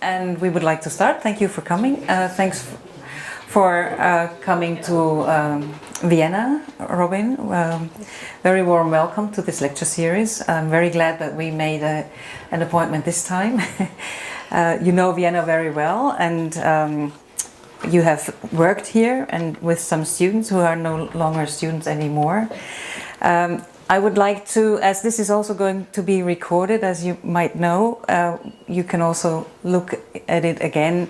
and we would like to start. Thank you for coming. Thanks for coming to Vienna, Robin. Very warm welcome to this lecture series. I'm very glad that we made an appointment this time. You know Vienna very well, and you have worked here and with some students who are no longer students anymore. I would like to, as this is also going to be recorded, as you might know, you can also look at it again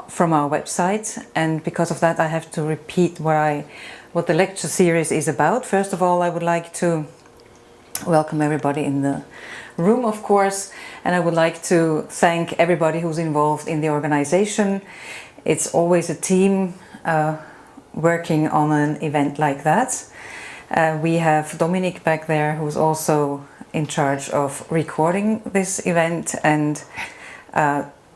from our website, and because of that I have to repeat what the lecture series is about. First of all, I would like to welcome everybody in the room, of course, and I would like to thank everybody who's involved in the organization. It's always a team working on an event like that. We have Dominik back there, who's also in charge of recording this event, and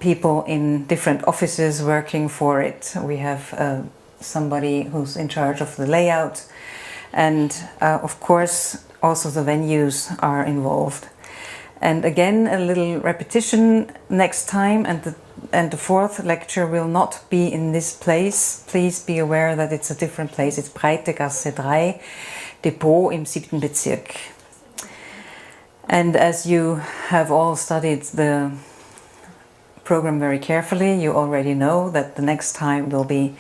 people in different offices working for it. We have somebody who's in charge of the layout, and of course also the venues are involved. And again, a little repetition next time, and the fourth lecture will not be in this place. Please be aware that it's a different place. It's Breite Gasse 3, Depot im 7. Bezirk. And as you have all studied the program very carefully, you already know that the next time will be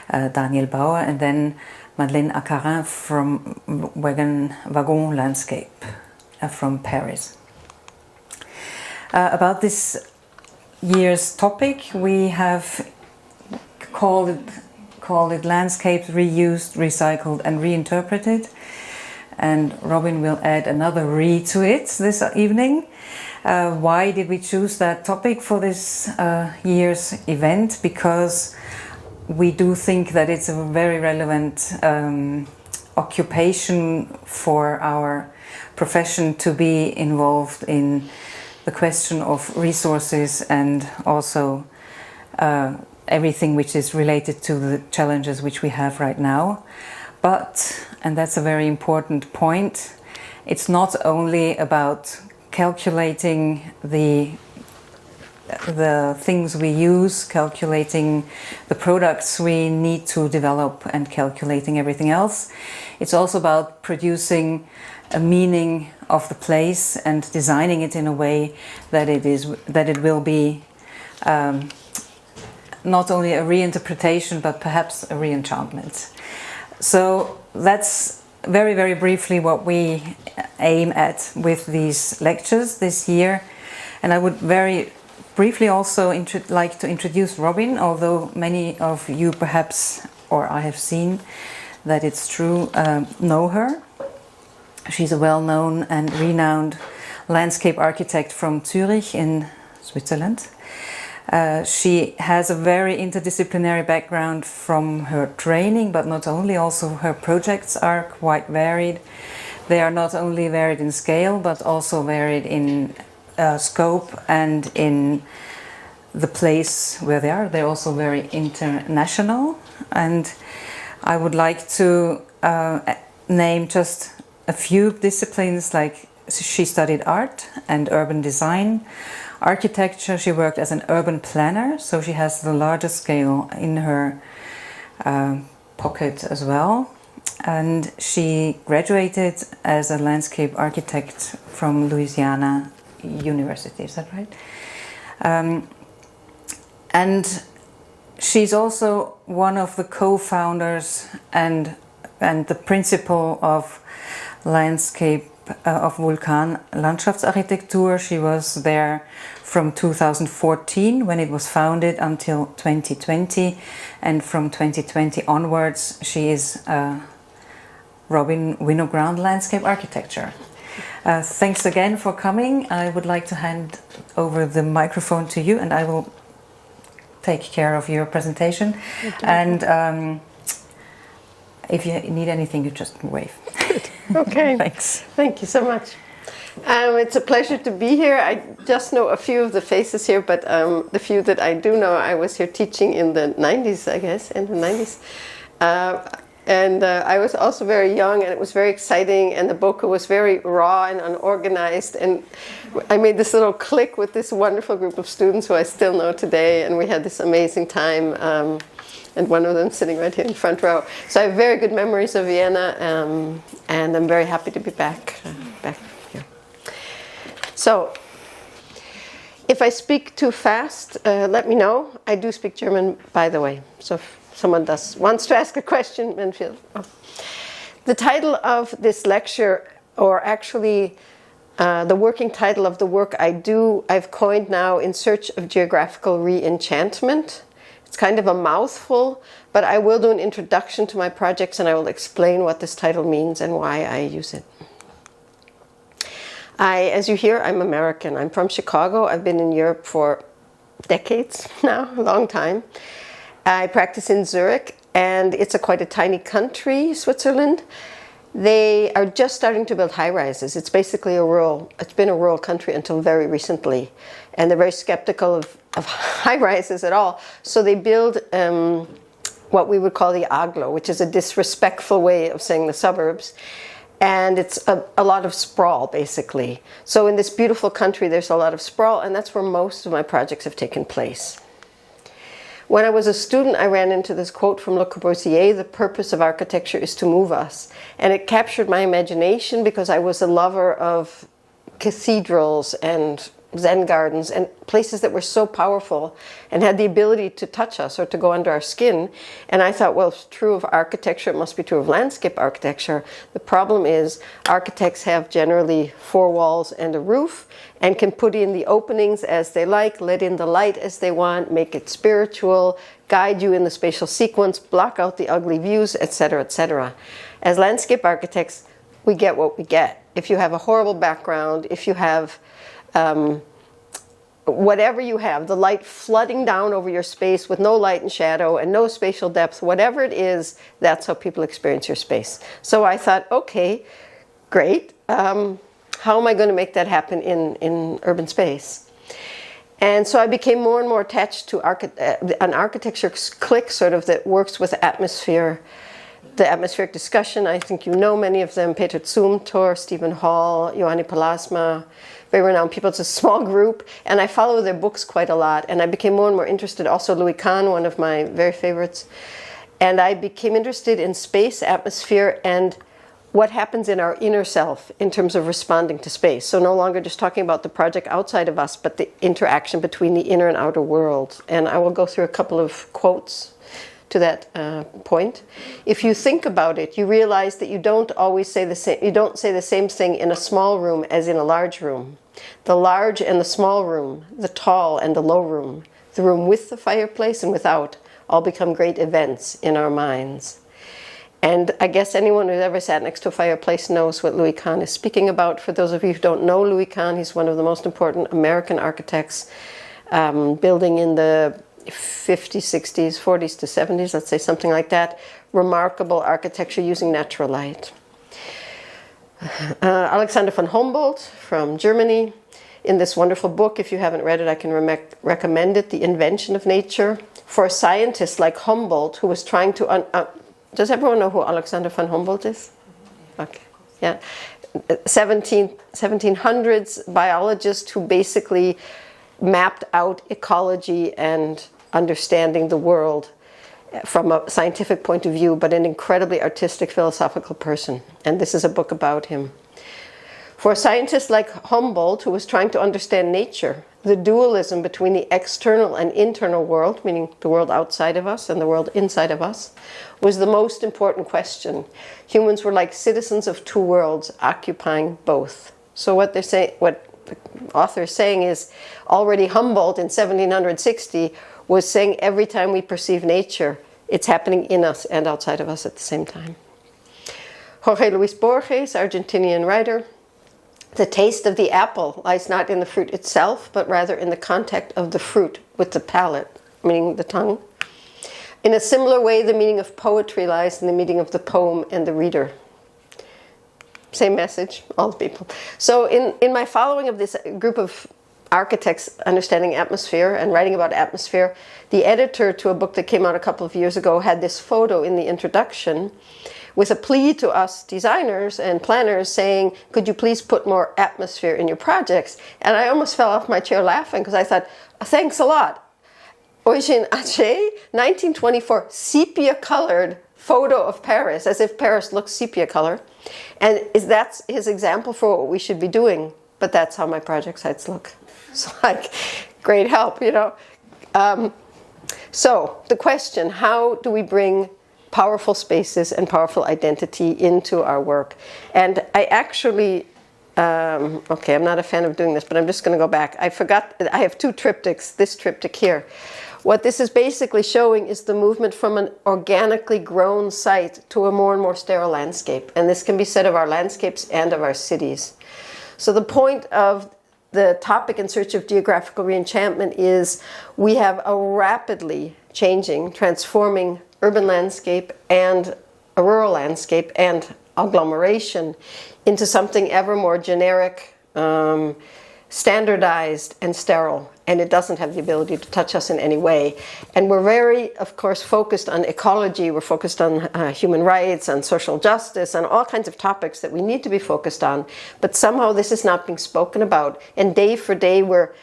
Daniel Bauer and then Madeleine Acarin from Wagon Landscape from Paris. About this year's topic, we have called it Landscapes Reused, Recycled and Reinterpreted, and Robin will add another re to it this evening. Why did we choose that topic for this year's event? Because we do think that it's a very relevant occupation for our profession to be involved in the question of resources and also everything which is related to the challenges which we have right now. But, and that's a very important point, it's not only about calculating the things we use, calculating the products we need to develop and calculating everything else. It's also about producing a meaning of the place and designing it in a way that it will be not only a reinterpretation but perhaps a re-enchantment. So that's very, very briefly what we aim at with these lectures this year. And I would very briefly also like to introduce Robin, although many of you perhaps, or I have seen that it's true, know her. She's a well-known and renowned landscape architect from Zurich in Switzerland. She has a very interdisciplinary background from her training, but not only, also her projects are quite varied. They are not only varied in scale, but also varied in scope and in the place where they are. They're also very international. And I would like to name just a few disciplines, like she studied art and urban design. Architecture, she worked as an urban planner, so she has the largest scale in her pocket as well. And she graduated as a landscape architect from Louisiana University, is that right? And she's also one of the co-founders and the principal of landscape of Vulkan Landschaftsarchitektur. She was there from 2014 when it was founded until 2020, and from 2020 onwards she is Robin Winogrond Landscape Architecture. Thanks again for coming. I would like to hand over the microphone to you, and I will take care of your presentation. And if you need anything, you just wave. Okay. Thanks. Thank you so much. It's a pleasure to be here. I just know a few of the faces here, but the few that I do know, I was here teaching in the 90s, I guess, in the 90s. And I was also very young, and it was very exciting, and the BOKU was very raw and unorganized, and I made this little clique with this wonderful group of students who I still know today, and we had this amazing time, and one of them sitting right here in the front row. So I have very good memories of Vienna, and I'm very happy to be back here. So, if I speak too fast, let me know. I do speak German, by the way, so if someone wants to ask a question, then feel. Oh. The title of this lecture, or actually the working title of the work I've coined now, In Search of Geographical Re-enchantment. It's kind of a mouthful, but I will do an introduction to my projects, and I will explain what this title means and why I use it. As you hear, I'm American. I'm from Chicago. I've been in Europe for decades now, a long time. I practice in Zurich, and it's quite a tiny country, Switzerland. They are just starting to build high-rises. It's basically it's been a rural country until very recently, and they're very skeptical of high-rises at all. So they build what we would call the aglo, which is a disrespectful way of saying the suburbs. And it's a lot of sprawl, basically. So in this beautiful country, there's a lot of sprawl, and that's where most of my projects have taken place. When I was a student, I ran into this quote from Le Corbusier, "The purpose of architecture is to move us." And it captured my imagination because I was a lover of cathedrals and Zen gardens and places that were so powerful and had the ability to touch us or to go under our skin. And I thought, well, if it's true of architecture, it must be true of landscape architecture. The problem is architects have generally 4 walls and a roof and can put in the openings as they like, let in the light as they want, make it spiritual, guide you in the spatial sequence, block out the ugly views, etc., etc. As landscape architects, we get what we get. If you have a horrible background, if you have whatever you have, the light flooding down over your space with no light and shadow and no spatial depth, whatever it is, that's how people experience your space. So I thought, okay, great. How am I going to make that happen in urban space? And so I became more and more attached to an architecture clique sort of that works with atmosphere, the atmospheric discussion. I think you know many of them, Peter Zumthor, Stephen Hall, Ioannis Palasma, very renowned people. It's a small group, and I follow their books quite a lot, and I became more and more interested. Also Louis Kahn, one of my very favorites. And I became interested in space, atmosphere, and what happens in our inner self in terms of responding to space. So no longer just talking about the project outside of us, but the interaction between the inner and outer world. And I will go through a couple of quotes to that point. If you think about it, you realize that you don't always say the same. You don't say the same thing in a small room as in a large room. The large and the small room, the tall and the low room, the room with the fireplace and without, all become great events in our minds. And I guess anyone who's ever sat next to a fireplace knows what Louis Kahn is speaking about. For those of you who don't know Louis Kahn, he's one of the most important American architects, building in the 50s, 60s, 40s to 70s, let's say something like that. Remarkable architecture using natural light. Alexander von Humboldt from Germany, in this wonderful book, if you haven't read it, I can recommend it, The Invention of Nature. For a scientist like Humboldt, who was trying to... does everyone know who Alexander von Humboldt is? Okay, yeah. 1700s biologist who basically mapped out ecology and understanding the world from a scientific point of view, but an incredibly artistic, philosophical person. And this is a book about him. For a scientist like Humboldt, who was trying to understand nature, the dualism between the external and internal world, meaning the world outside of us and the world inside of us, was the most important question. Humans were like citizens of 2 worlds, occupying both. So what they're saying, what the author is saying is, already Humboldt in 1760 was saying every time we perceive nature, it's happening in us and outside of us at the same time. Jorge Luis Borges, Argentinian writer, the taste of the apple lies not in the fruit itself, but rather in the contact of the fruit with the palate, meaning the tongue. In a similar way, the meaning of poetry lies in the meaning of the poem and the reader. Same message, all the people. So in my following of this group of architects understanding atmosphere and writing about atmosphere, the editor to a book that came out a couple of years ago had this photo in the introduction with a plea to us designers and planners saying, could you please put more atmosphere in your projects? And I almost fell off my chair laughing because I thought, thanks a lot. l-x.at, 1924, sepia-colored photo of Paris, as if Paris looks sepia color. And that's his example for what we should be doing. But that's how my project sites look. So like, great help, you know. So the question, how do we bring powerful spaces and powerful identity into our work? And I actually, okay, I'm not a fan of doing this, but I'm just going to go back. I forgot, I have two triptychs, this triptych here. What this is basically showing is the movement from an organically grown site to a more and more sterile landscape. And this can be said of our landscapes and of our cities. So the point of the topic in search of geographical re-enchantment is we have a rapidly changing, transforming urban landscape and a rural landscape and agglomeration into something ever more generic, standardized and sterile, and it doesn't have the ability to touch us in any way. And we're very, of course, focused on ecology, we're focused on human rights and social justice and all kinds of topics that we need to be focused on, but somehow this is not being spoken about. And day for day we're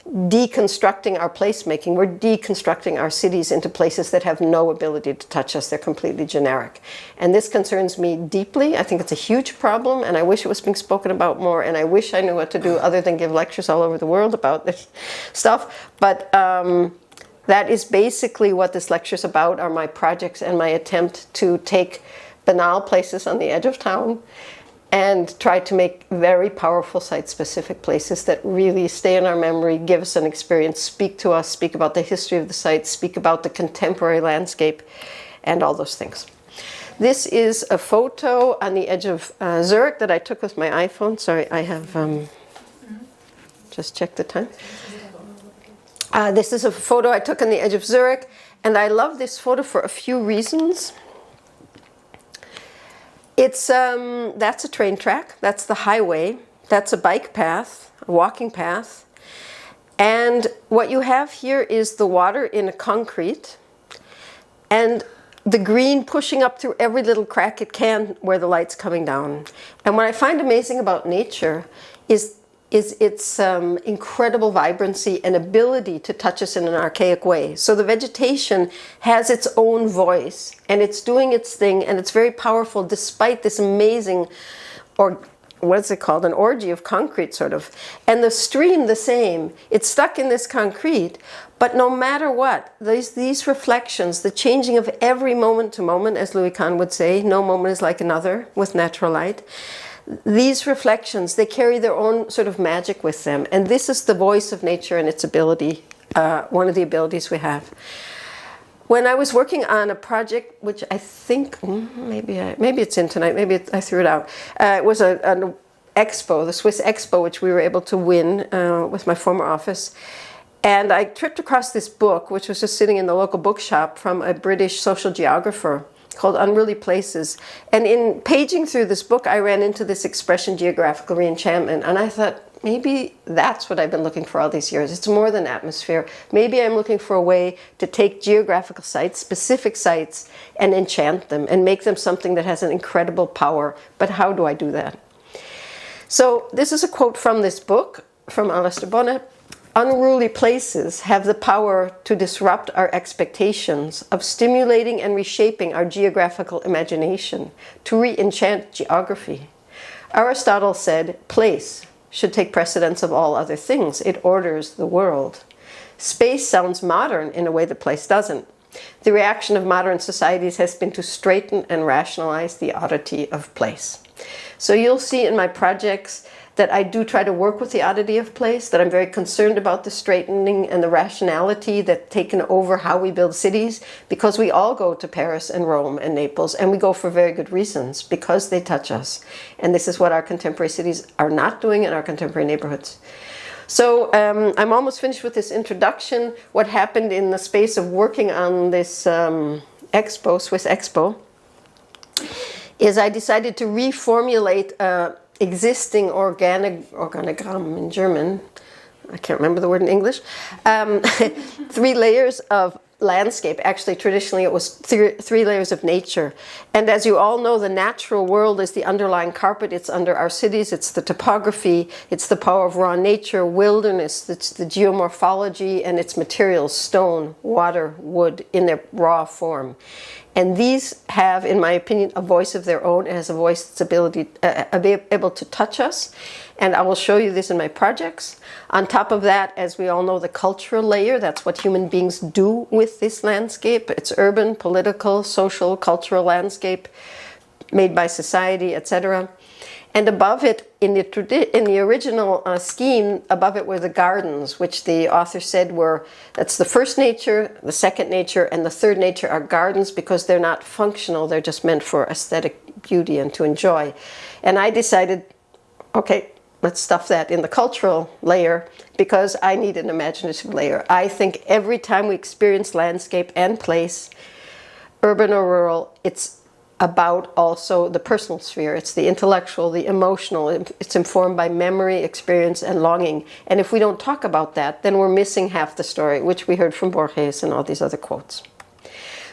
deconstructing our placemaking, we're deconstructing our cities into places that have no ability to touch us, they're completely generic. And this concerns me deeply. I think it's a huge problem and I wish it was being spoken about more, and I wish I knew what to do other than give lectures all over the world about this stuff. But that is basically what this lecture is about, are my projects and my attempt to take banal places on the edge of town and try to make very powerful site-specific places that really stay in our memory, give us an experience, speak to us, speak about the history of the site, speak about the contemporary landscape, and all those things. This is a photo on the edge of Zurich that I took with my iPhone. Sorry, I have just checked the time. This is a photo I took on the edge of Zurich, and I love this photo for a few reasons. It's, that's a train track, that's the highway, that's a bike path, a walking path. And what you have here is the water in a concrete and the green pushing up through every little crack it can where the light's coming down. And what I find amazing about nature is its incredible vibrancy and ability to touch us in an archaic way. So the vegetation has its own voice and it's doing its thing and it's very powerful despite this amazing, or what is it called, an orgy of concrete sort of. And the stream the same, it's stuck in this concrete, but no matter what, these reflections, the changing of every moment to moment, as Louis Kahn would say, no moment is like another with natural light. These reflections, they carry their own sort of magic with them. And this is the voice of nature and its ability, one of the abilities we have. When I was working on a project, which I think, maybe it's in tonight, maybe I threw it out. It was an expo, the Swiss expo, which we were able to win with my former office. And I tripped across this book, which was just sitting in the local bookshop, from a British social geographer called Unruly Places. And in paging through this book, I ran into this expression, geographical re-enchantment, and I thought, maybe that's what I've been looking for all these years. It's more than atmosphere. Maybe I'm looking for a way to take geographical sites, specific sites, and enchant them and make them something that has an incredible power. But how do I do that? So this is a quote from this book, from Alistair Bonnet. Unruly places have the power to disrupt our expectations of stimulating and reshaping our geographical imagination, to re-enchant geography. Aristotle said, place should take precedence of all other things. It orders the world. Space sounds modern in a way that place doesn't. The reaction of modern societies has been to straighten and rationalize the oddity of place. So you'll see in my projects that I do try to work with the oddity of place, that I'm very concerned about the straightening and the rationality that's taken over how we build cities, because we all go to Paris and Rome and Naples, and we go for very good reasons, because they touch us. And this is what our contemporary cities are not doing in our contemporary neighborhoods. So I'm almost finished with this introduction. What happened in the space of working on this expo, Swiss expo, is I decided to reformulate existing organogram in German, I can't remember the word in English, 3 layers of landscape. Actually, traditionally it was three layers of nature. And as you all know, the natural world is the underlying carpet. It's under our cities. It's the topography. It's the power of raw nature, wilderness. It's the geomorphology and its materials, stone, water, wood, in their raw form. And these have, in my opinion, a voice of their own. It has a voice that's able to touch us. And I will show you this in my projects. On top of that, as we all know, the cultural layer, that's what human beings do with this landscape. It's urban, political, social, cultural landscape made by society, etc. And above it, in the original scheme, above it were the gardens, which the author said that's the first nature, the second nature, and the third nature are gardens because they're not functional. They're just meant for aesthetic beauty and to enjoy. And I decided, okay, let's stuff that in the cultural layer because I need an imaginative layer. I think every time we experience landscape and place, urban or rural, it's about also the personal sphere. It's the intellectual, the emotional. It's informed by memory, experience, and longing. And if we don't talk about that, then we're missing half the story, which we heard from Borges and all these other quotes.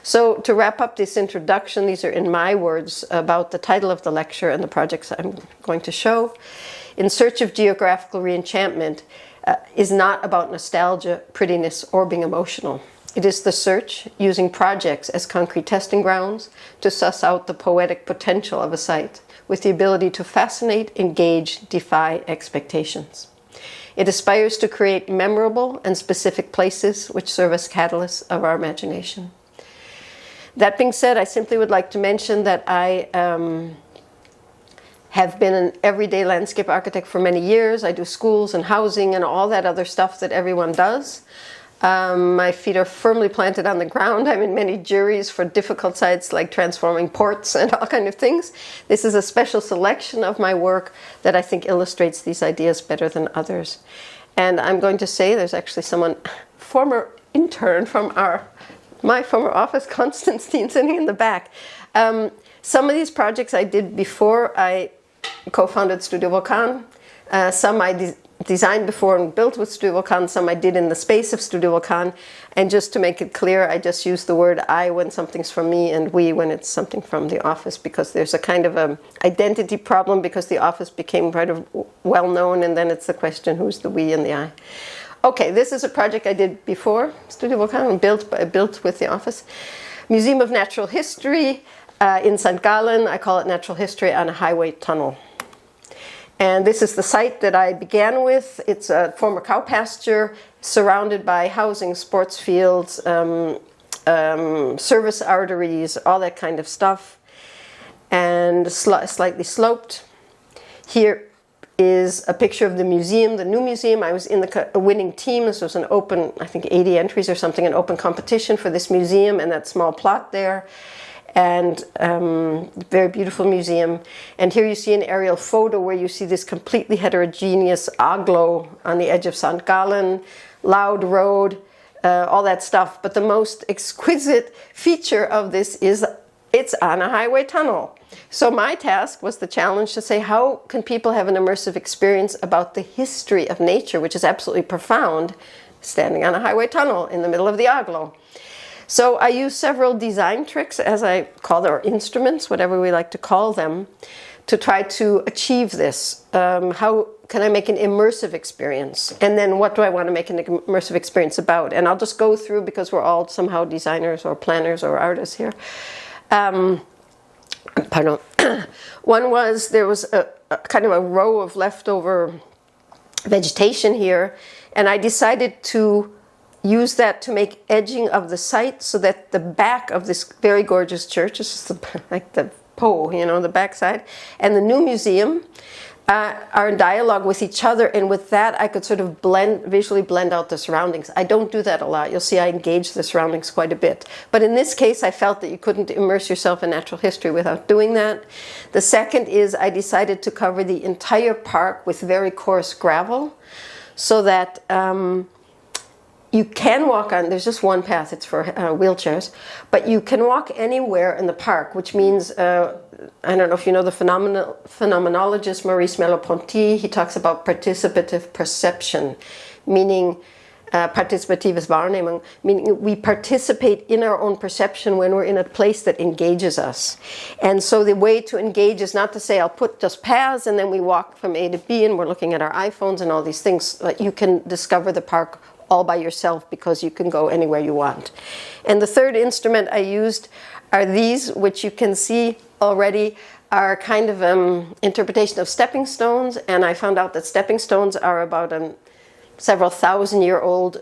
So to wrap up this introduction, these are in my words about the title of the lecture and the projects I'm going to show. In Search of Geographical Re-enchantment is not about nostalgia, prettiness, or being emotional. It is the search, using projects as concrete testing grounds, to suss out the poetic potential of a site, with the ability to fascinate, engage, defy expectations. It aspires to create memorable and specific places which serve as catalysts of our imagination. That being said, I simply would like to mention that I have been an everyday landscape architect for many years. I do schools and housing and all that other stuff that everyone does. My feet are firmly planted on the ground. I'm in many juries for difficult sites like transforming ports and all kind of things. This is a special selection of my work that I think illustrates these ideas better than others. And I'm going to say there's actually someone, former intern from my former office, Konstantin, sitting in the back. Some of these projects I did before I co-founded Studio Vulkan. Some I designed before and built with Studio Vulkan, some I did in the space of Studio Vulkan. And just to make it clear, I just use the word I when something's from me and we when it's something from the office, because there's a kind of a identity problem because the office became kind of well known, and then it's the question who's the we and the I. Okay, this is a project I did before Studio Vulkan and built with the office. Museum of Natural History in St. Gallen. I call it Natural History on a Highway Tunnel. And this is the site that I began with. It's a former cow pasture surrounded by housing, sports fields, service arteries, all that kind of stuff, and slightly sloped. Here is a picture of the museum, the new museum. I was in the winning team. This was an open, I think 80 entries or something, an open competition for this museum and that small plot there. And very beautiful museum. And here you see an aerial photo where you see this completely heterogeneous aglo on the edge of St. Gallen, loud road, all that stuff. But the most exquisite feature of this is it's on a highway tunnel. So my task was the challenge to say, how can people have an immersive experience about the history of nature, which is absolutely profound, standing on a highway tunnel in the middle of the aglo. So I use several design tricks, as I call them, or instruments, whatever we like to call them, to try to achieve this. How can I make an immersive experience? And then what do I want to make an immersive experience about? And I'll just go through, because we're all somehow designers or planners or artists here. Pardon. One was, there was a kind of a row of leftover vegetation here, and I decided to use that to make edging of the site so that the back of this very gorgeous church, this is like the Po, the backside, and the new museum are in dialogue with each other, and with that I could sort of visually blend out the surroundings. I don't do that a lot. You'll see I engage the surroundings quite a bit. But in this case, I felt that you couldn't immerse yourself in natural history without doing that. The second is I decided to cover the entire park with very coarse gravel so that you can walk on, there's just one path, it's for wheelchairs, but you can walk anywhere in the park, which means, I don't know if you know the phenomenologist Maurice Merleau-Ponty. He talks about participative perception, meaning Participatives Wahrnehmung, meaning we participate in our own perception when we're in a place that engages us. And so the way to engage is not to say, I'll put just paths and then we walk from A to B and we're looking at our iPhones and all these things. You can discover the park all by yourself because you can go anywhere you want. And the third instrument I used are these, which you can see already are kind of interpretation of stepping stones. And I found out that stepping stones are about several thousand-year-old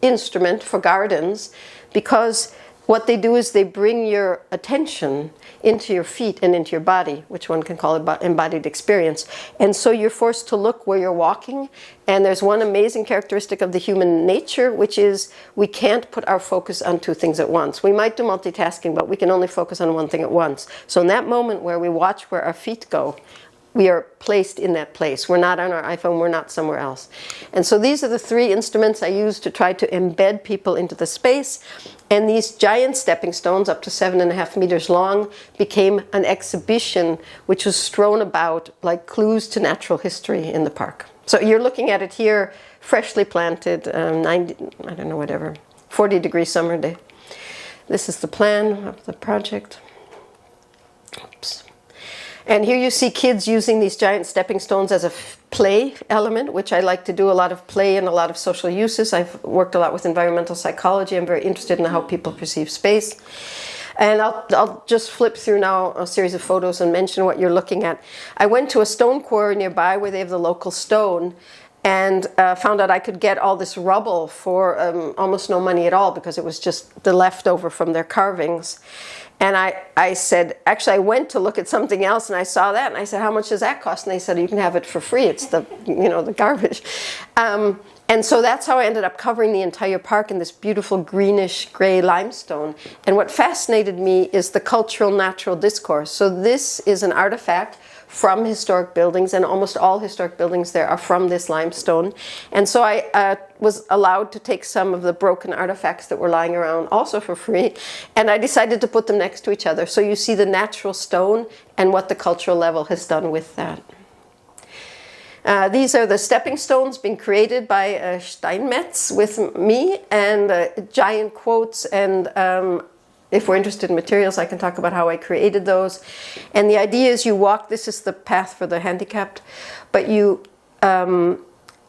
instrument for gardens, because what they do is they bring your attention into your feet and into your body, which one can call embodied experience. And so you're forced to look where you're walking. And there's one amazing characteristic of the human nature, which is we can't put our focus on two things at once. We might do multitasking, but we can only focus on one thing at once. So in that moment where we watch where our feet go, we are placed in that place. We're not on our iPhone, we're not somewhere else. And so these are the three instruments I use to try to embed people into the space. And these giant stepping stones, up to 7.5 meters long, became an exhibition which was strewn about like clues to natural history in the park. So you're looking at it here, freshly planted, 40-degree summer day. This is the plan of the project. Oops. And here you see kids using these giant stepping stones as a play element, which I like to do, a lot of play and a lot of social uses. I've worked a lot with environmental psychology. I'm very interested in how people perceive space. And I'll just flip through now a series of photos and mention what you're looking at. I went to a stone quarry nearby where they have the local stone, and found out I could get all this rubble for almost no money at all, because it was just the leftover from their carvings. And I said, actually, I went to look at something else and I saw that and I said, how much does that cost? And they said, you can have it for free. It's the garbage. And so that's how I ended up covering the entire park in this beautiful greenish gray limestone. And what fascinated me is the cultural natural discourse. So this is an artifact from historic buildings, and almost all historic buildings there are from this limestone. And so I was allowed to take some of the broken artifacts that were lying around also for free, and I decided to put them next to each other. So you see the natural stone and what the cultural level has done with that. These are the stepping stones being created by Steinmetz with me, and giant quotes, and if we're interested in materials, I can talk about how I created those. And the idea is you walk, this is the path for the handicapped, but you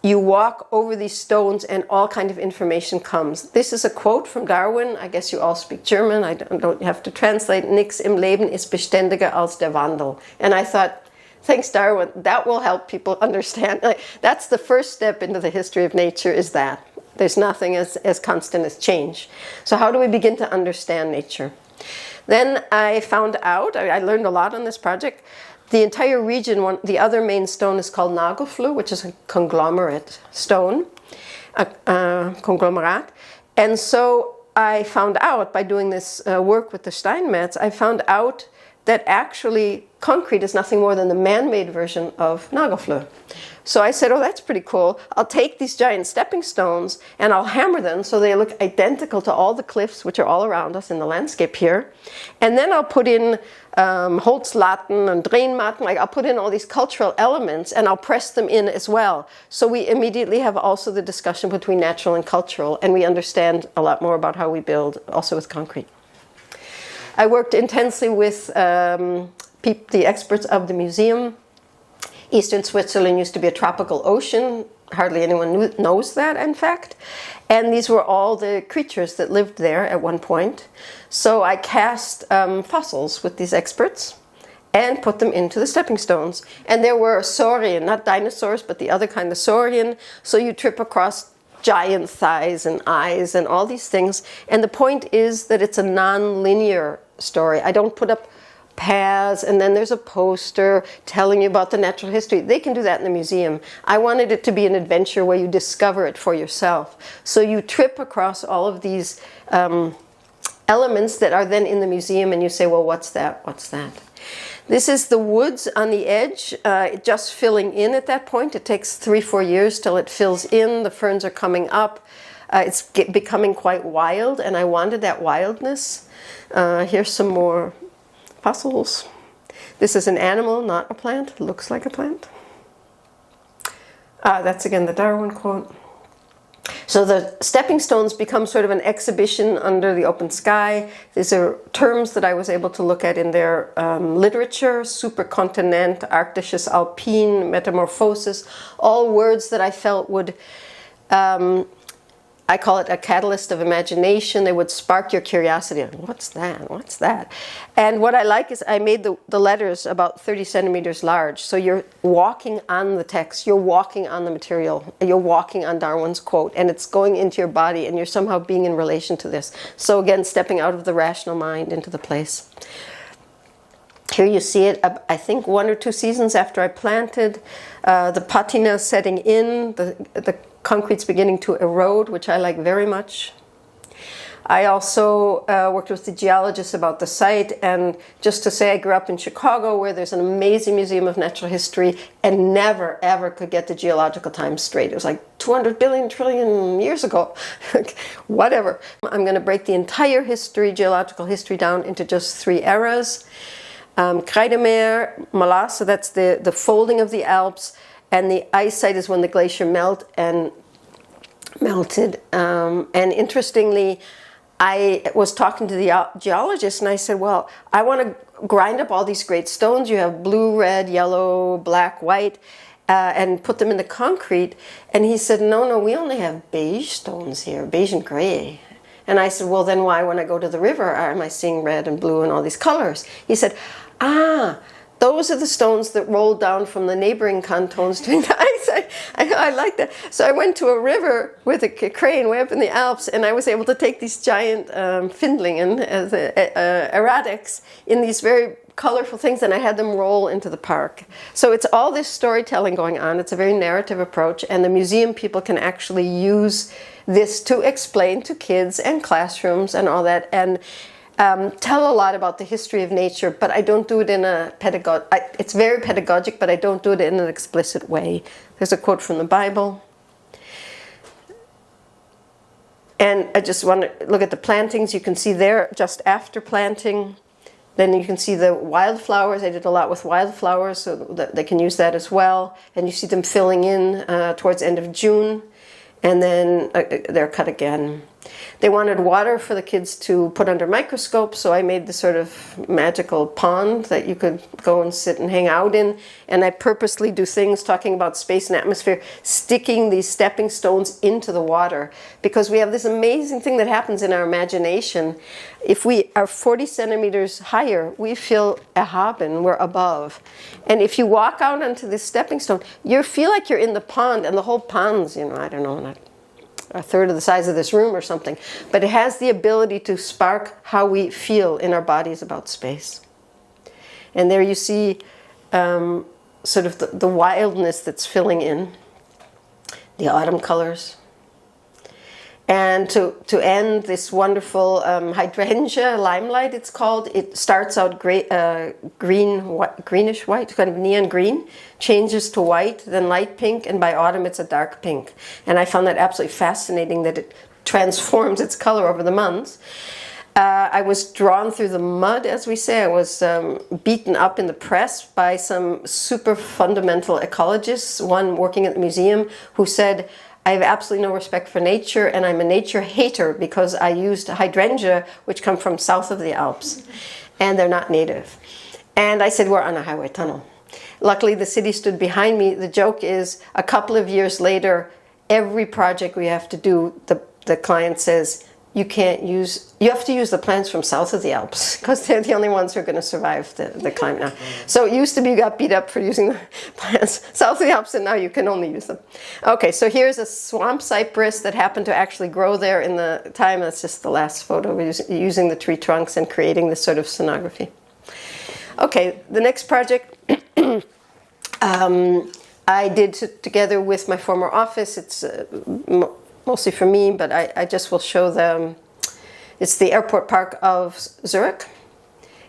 walk over these stones and all kind of information comes. This is a quote from Darwin. I guess you all speak German. I don't have to translate. Nix im Leben ist beständiger als der Wandel. And I thought, thanks Darwin, that will help people understand. That's the first step into the history of nature, is that. There's nothing as constant as change. So how do we begin to understand nature? Then I found out, I learned a lot on this project, the entire region, the other main stone is called Nagelfluh, which is a conglomerate stone, conglomerate. And so I found out, by doing this work with the Steinmetz, I found out that actually concrete is nothing more than the man-made version of Nagelfluh. So I said, oh, that's pretty cool. I'll take these giant stepping stones and I'll hammer them so they look identical to all the cliffs which are all around us in the landscape here. And then I'll put in Holzlatten and Drehmatten. Like, I'll put in all these cultural elements and I'll press them in as well. So we immediately have also the discussion between natural and cultural, and we understand a lot more about how we build also with concrete. I worked intensely with the experts of the museum. Eastern Switzerland used to be a tropical ocean. Hardly anyone knows that, in fact. And these were all the creatures that lived there at one point. So I cast fossils with these experts and put them into the stepping stones. And there were saurian, not dinosaurs, but the other kind of saurian. So you trip across giant thighs and eyes and all these things. And the point is that it's a non-linear story. I don't put up paths and then there's a poster telling you about the natural history. They can do that in the museum. I wanted it to be an adventure where you discover it for yourself. So you trip across all of these elements that are then in the museum, and you say, well, what's that? What's that? This is the woods on the edge, just filling in at that point. It takes 3-4 years till it fills in. The ferns are coming up. It's becoming quite wild, and I wanted that wildness. Here's some more fossils. This is an animal, not a plant. It looks like a plant. That's again the Darwin quote. So the stepping stones become sort of an exhibition under the open sky. These are terms that I was able to look at in their literature: supercontinent, Arktisches Alpin, metamorphosis, all words that I felt would, I call it a catalyst of imagination. They would spark your curiosity. What's that? What's that? And what I like is I made the letters about 30 centimeters large. So you're walking on the text. You're walking on the material. You're walking on Darwin's quote. And it's going into your body. And you're somehow being in relation to this. So again, stepping out of the rational mind into the place. Here you see it, I think 1 or 2 seasons after I planted. The patina setting in, the concrete's beginning to erode, which I like very much. I also worked with the geologists about the site, and just to say, I grew up in Chicago, where there's an amazing museum of natural history, and never ever could get the geological time straight. It was like 200 billion trillion years ago. Whatever. I'm going to break the entire history, geological history, down into just 3 eras. Kreidemeer, Mala, so that's the folding of the Alps, and the ice site is when the glacier melted. And interestingly, I was talking to the geologist, and I said, well, I want to grind up all these great stones. You have blue, red, yellow, black, white, and put them in the concrete. And he said, no, we only have beige stones here, beige and gray. And I said, well, then why, when I go to the river, am I seeing red and blue and all these colors? He said, those are the stones that rolled down from the neighboring cantons during the ice. I like that. So I went to a river with a crane way up in the Alps, and I was able to take these giant Findlingen, erratics, in these very colorful things, and I had them roll into the park. So it's all this storytelling going on. It's a very narrative approach, and the museum people can actually use this to explain to kids and classrooms and all that, and tell a lot about the history of nature, but I don't do it in a it's very pedagogic, but I don't do it in an explicit way. There's a quote from the Bible. And I just want to look at the plantings. You can see there just after planting. Then you can see the wildflowers. I did a lot with wildflowers, so that they can use that as well. And you see them filling in towards end of June. And then they're cut again. They wanted water for the kids to put under microscopes, so I made this sort of magical pond that you could go and sit and hang out in. And I purposely do things talking about space and atmosphere, sticking these stepping stones into the water, because we have this amazing thing that happens in our imagination. If we are 40 centimeters higher, we feel erhaben, we're above. And if you walk out onto this stepping stone, you feel like you're in the pond, and the whole pond's, I don't know, a third of the size of this room or something. But it has the ability to spark how we feel in our bodies about space. And there you see sort of the wildness that's filling in, the autumn colors. And to end this wonderful hydrangea limelight, it's called. It starts out greenish white, kind of neon green, changes to white, then light pink, and by autumn it's a dark pink. And I found that absolutely fascinating that it transforms its color over the months. I was drawn through the mud, as we say. I was beaten up in the press by some super fundamental ecologists, one working at the museum, who said, I have absolutely no respect for nature, and I'm a nature hater because I used hydrangea, which come from south of the Alps, and they're not native. And I said, we're on a highway tunnel. Luckily, the city stood behind me. The joke is, a couple of years later, every project we have to do, the client says, you have to use the plants from south of the Alps, because they're the only ones who are going to survive the climb now. So it used to be you got beat up for using the plants south of the Alps, and now you can only use them. Okay, so here's a swamp cypress that happened to actually grow there in the time. That's just the last photo. We're using the tree trunks and creating this sort of scenography. Okay, the next project I did together with my former office. It's mostly for me, but I just will show them. It's the airport park of Zurich,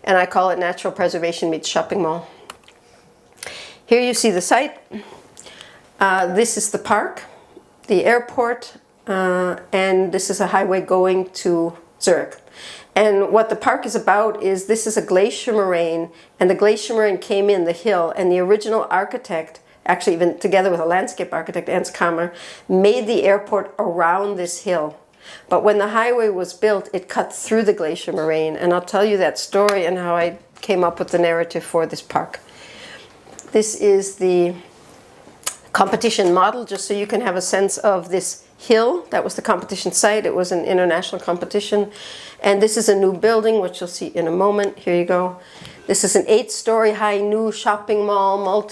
and I call it Natural Preservation meets Shopping Mall. Here you see the site. This is the park, the airport, and this is a highway going to Zurich. And what the park is about is, this is a glacier moraine, and the glacier moraine came in the hill, and the original architect actually even together with a landscape architect, Ernst Kammer, made the airport around this hill. But when the highway was built, it cut through the glacier moraine. And I'll tell you that story and how I came up with the narrative for this park. This is the competition model, just so you can have a sense of this hill. That was the competition site. It was an international competition. And this is a new building, which you'll see in a moment. Here you go. This is an 8-story high new shopping mall,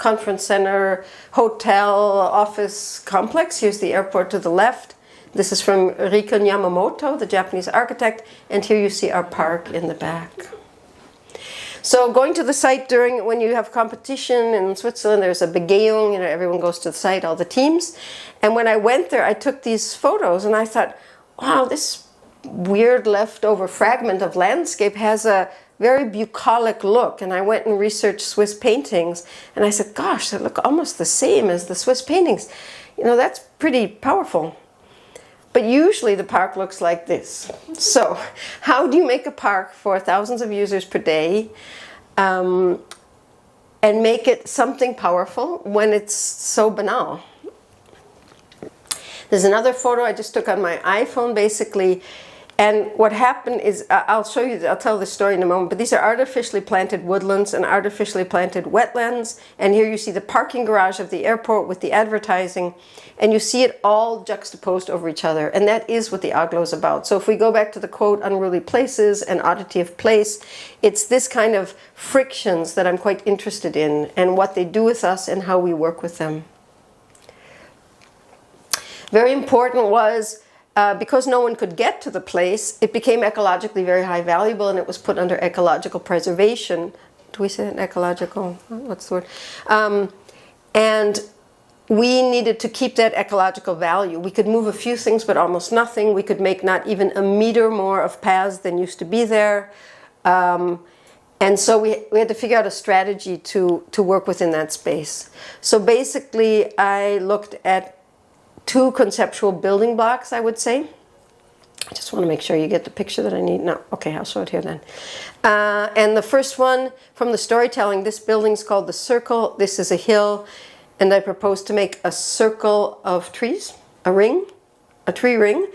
conference center, hotel, office complex. Here's the airport to the left. This is from Rika Yamamoto, the Japanese architect. And here you see our park in the back. So going to the site when you have competition in Switzerland, there's a Begehung, everyone goes to the site, all the teams. And when I went there, I took these photos and I thought, wow, this weird leftover fragment of landscape has a very bucolic look. And I went and researched Swiss paintings and I said, gosh, they look almost the same as the Swiss paintings. That's pretty powerful. But usually the park looks like this. So how do you make a park for thousands of users per day and make it something powerful when it's so banal? There's another photo I just took on my iPhone, basically. And what happened is, I'll tell the story in a moment, but these are artificially planted woodlands and artificially planted wetlands. And here you see the parking garage of the airport with the advertising. And you see it all juxtaposed over each other. And that is what the ÖGLA is about. So if we go back to the quote, unruly places and oddity of place, it's this kind of frictions that I'm quite interested in and what they do with us and how we work with them. Very important was, because no one could get to the place, it became ecologically very high valuable and it was put under ecological preservation. Do we say that? Ecological? What's the word? And we needed to keep that ecological value. We could move a few things, but almost nothing. We could make not even a meter more of paths than used to be there. And so we had to figure out a strategy to work within that space. So basically, I looked at 2 conceptual building blocks, I would say. I just want to make sure you get the picture that I need. No, okay, I'll show it here then. And the first one, from the storytelling, this building's called The Circle. This is a hill, and I propose to make a circle of trees, a tree ring.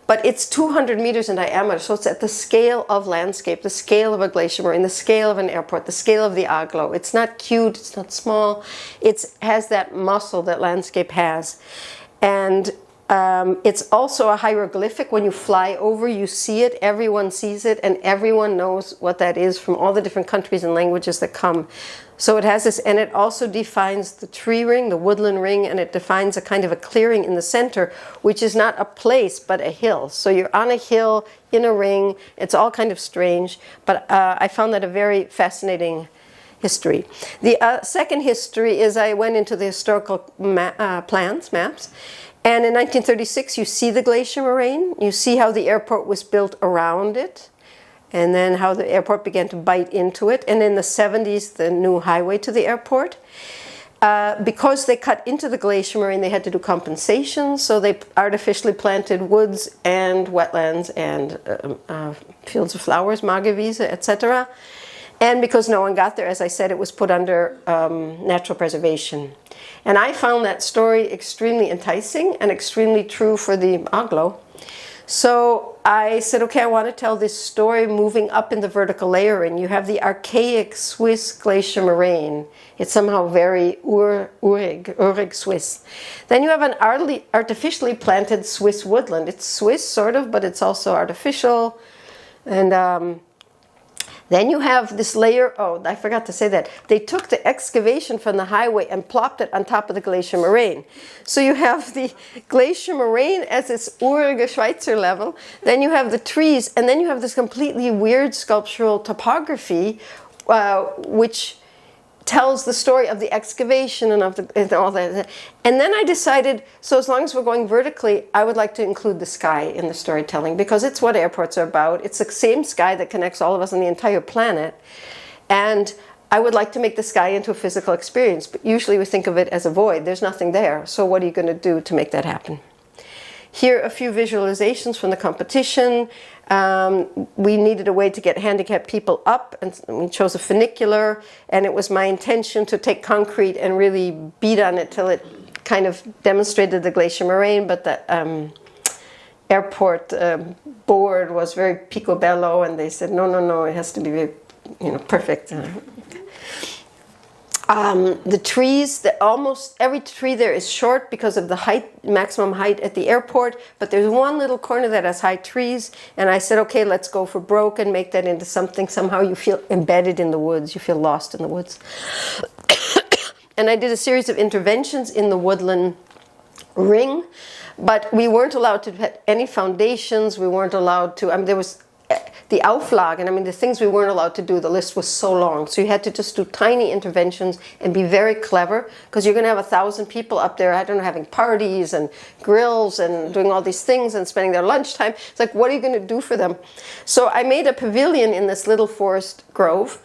But it's 200 meters in diameter, so it's at the scale of landscape, the scale of a glacier moraine, the scale of an airport, the scale of the ÖGLA. It's not cute, it's not small. It has that muscle that landscape has. And it's also a hieroglyphic. When you fly over, you see it, everyone sees it, and everyone knows what that is from all the different countries and languages that come. So it has this, and it also defines the tree ring, the woodland ring, and it defines a kind of a clearing in the center, which is not a place, but a hill. So you're on a hill, in a ring. It's all kind of strange, but I found that a very fascinating history. The second history is I went into the historical maps, and in 1936 you see the glacier moraine, you see how the airport was built around it, and then how the airport began to bite into it, and in the 70s the new highway to the airport. Because they cut into the glacier moraine, they had to do compensation, so they artificially planted woods and wetlands and fields of flowers, Magerwiese, etc. And because no one got there, as I said, it was put under natural preservation. And I found that story extremely enticing and extremely true for the ÖGLA. So I said, okay, I want to tell this story moving up in the vertical layering. You have the archaic Swiss glacier moraine. It's somehow very urig Swiss. Then you have an artificially planted Swiss woodland. It's Swiss, sort of, but it's also artificial. And then you have this layer, oh, I forgot to say that. They took the excavation from the highway and plopped it on top of the glacier moraine. So you have the glacier moraine as this urige Schweizer level. Then you have the trees, and then you have this completely weird sculptural topography, which tells the story of the excavation and all that. And then I decided, so as long as we're going vertically, I would like to include the sky in the storytelling, because it's what airports are about. It's the same sky that connects all of us on the entire planet. And I would like to make the sky into a physical experience, but usually we think of it as a void. There's nothing there. So what are you going to do to make that happen? Here a few visualizations from the competition. We needed a way to get handicapped people up, and we chose a funicular, and it was my intention to take concrete and really beat on it till it kind of demonstrated the glacier moraine, but the airport board was very picobello, and they said no, it has to be very, perfect. The trees, almost every tree there is short because of the height, maximum height at the airport, but there's one little corner that has high trees, and I said, okay, let's go for broke and make that into something. Somehow you feel embedded in the woods, you feel lost in the woods. And I did a series of interventions in the woodland ring, but we weren't allowed to have any foundations, we weren't allowed to, there was the Auflagen, the things we weren't allowed to do, the list was so long. So you had to just do tiny interventions and be very clever, because you're going to have 1,000 people up there, I don't know, having parties and grills and doing all these things and spending their lunchtime. It's like, what are you going to do for them? So I made a pavilion in this little forest grove.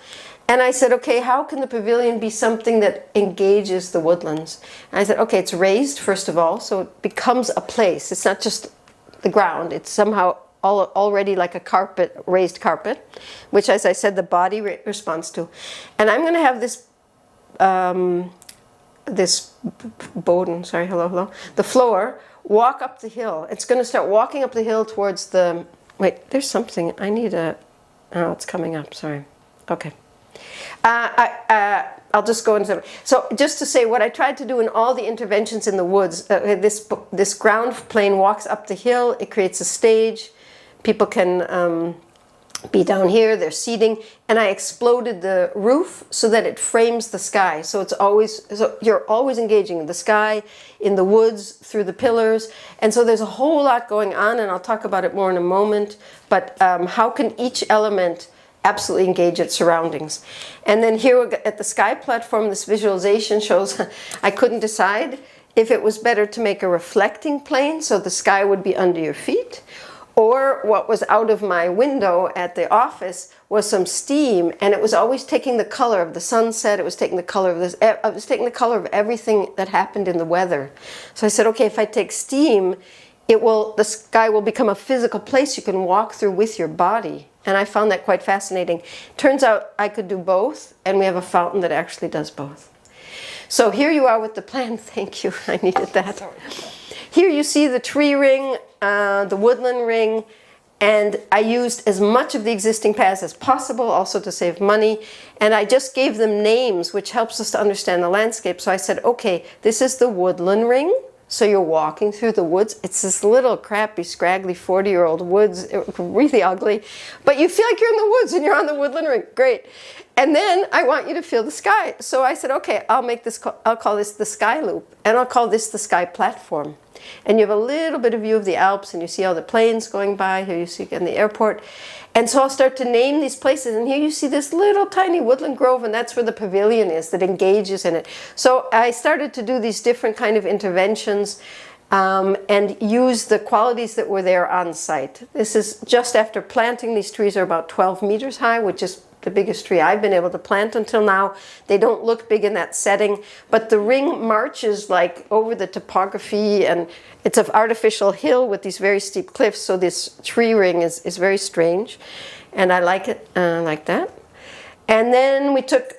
And I said, okay, how can the pavilion be something that engages the woodlands? And I said, okay, it's raised, first of all, so it becomes a place. It's not just the ground. It's somehow already like a carpet, raised carpet, which, as I said, the body responds to. And I'm going to have this, this boden, sorry, hello, the floor, walk up the hill. It's going to start walking up the hill towards the, wait, there's something, I need a, oh, it's coming up, sorry. Okay. I'll just go into, so just to say what I tried to do in all the interventions in the woods, this ground plane walks up the hill, it creates a stage, people can be down here, they're seating, and I exploded the roof so that it frames the sky. So it's always, so you're always engaging in the sky, in the woods, through the pillars, and so there's a whole lot going on, and I'll talk about it more in a moment, but how can each element absolutely engage its surroundings? And then here at the sky platform, this visualization shows I couldn't decide if it was better to make a reflecting plane so the sky would be under your feet, or what was out of my window at the office was some steam, and it was always taking the color of the sunset, it was taking the color of this, it was taking the color of everything that happened in the weather. So I said, okay, if I take steam, the sky will become a physical place you can walk through with your body. And I found that quite fascinating. Turns out I could do both, and we have a fountain that actually does both. So here you are with the plan. Thank you, I needed that. Here you see the tree ring, the woodland ring, and I used as much of the existing paths as possible, also to save money, and I just gave them names, which helps us to understand the landscape. So I said, okay, this is the woodland ring. So you're walking through the woods. It's this little crappy, scraggly 40-year-old woods, really ugly. But you feel like you're in the woods and you're on the woodland ring. Great. And then I want you to feel the sky. So I said, okay, I'll call this the sky loop. And I'll call this the sky platform. And you have a little bit of view of the Alps, and you see all the planes going by. Here you see again the airport. And so I'll start to name these places, and here you see this little tiny woodland grove, and that's where the pavilion is that engages in it. So I started to do these different kind of interventions and use the qualities that were there on site. This is just after planting. These trees are about 12 meters high, which is the biggest tree I've been able to plant until now. They don't look big in that setting, but the ring marches like over the topography, and it's an artificial hill with these very steep cliffs, so this tree ring is very strange, and I like it like that. And then we took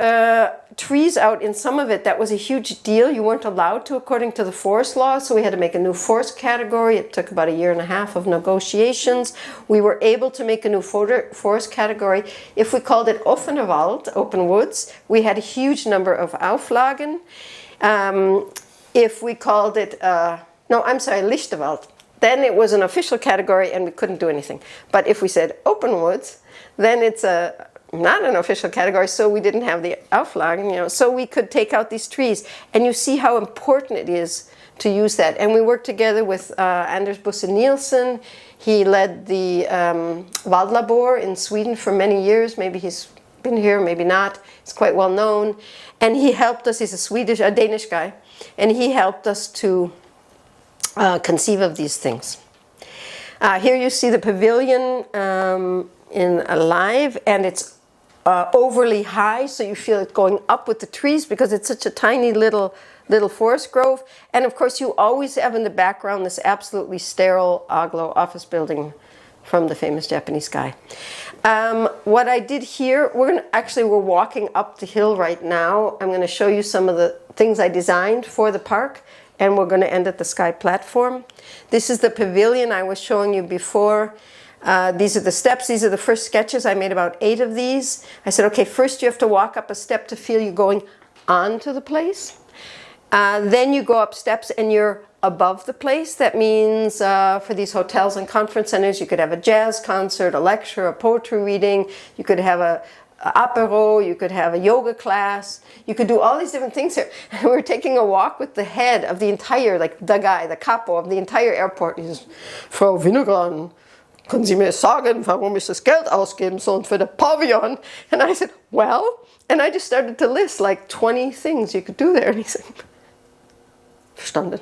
trees out in some of it. That was a huge deal. You weren't allowed to according to the forest law, so we had to make a new forest category. It took about 1.5 years of negotiations. We were able to make a new forest category. If we called it offener Wald, open woods, we had a huge number of Auflagen. If we called it, lichte Wald, then it was an official category and we couldn't do anything. But if we said open woods, then it's not an official category, so we didn't have the Auflagen, so we could take out these trees. And you see how important it is to use that. And we worked together with Anders Busse Nielsen. He led the Waldlabor in Sweden for many years. Maybe he's been here, maybe not. He's quite well known. And he helped us, he's a Danish guy, and he helped us to conceive of these things. Here you see the pavilion in alive, and it's overly high, so you feel it going up with the trees because it's such a tiny little little forest grove. And of course, you always have in the background this absolutely sterile ÖGLA office building from the famous Japanese guy. What I did here, we're walking up the hill right now. I'm going to show you some of the things I designed for the park, and we're going to end at the sky platform. This is the pavilion I was showing you before. These are the steps. These are the first sketches. I made about 8 of these. I said, okay, first you have to walk up a step to feel you're going onto the place. Then you go up steps and you're above the place. That means for these hotels and conference centers, you could have a jazz concert, a lecture, a poetry reading. You could have a apéro, you could have a yoga class. You could do all these different things here. And we were taking a walk with the head of the entire, like the guy, the capo of the entire airport. He says, Frau Winogrond, können Sie mir sagen, warum ich das Geld ausgeben soll für den Pavillon? And I said, well, and I just started to list like 20 things you could do there. And he said, verstanden.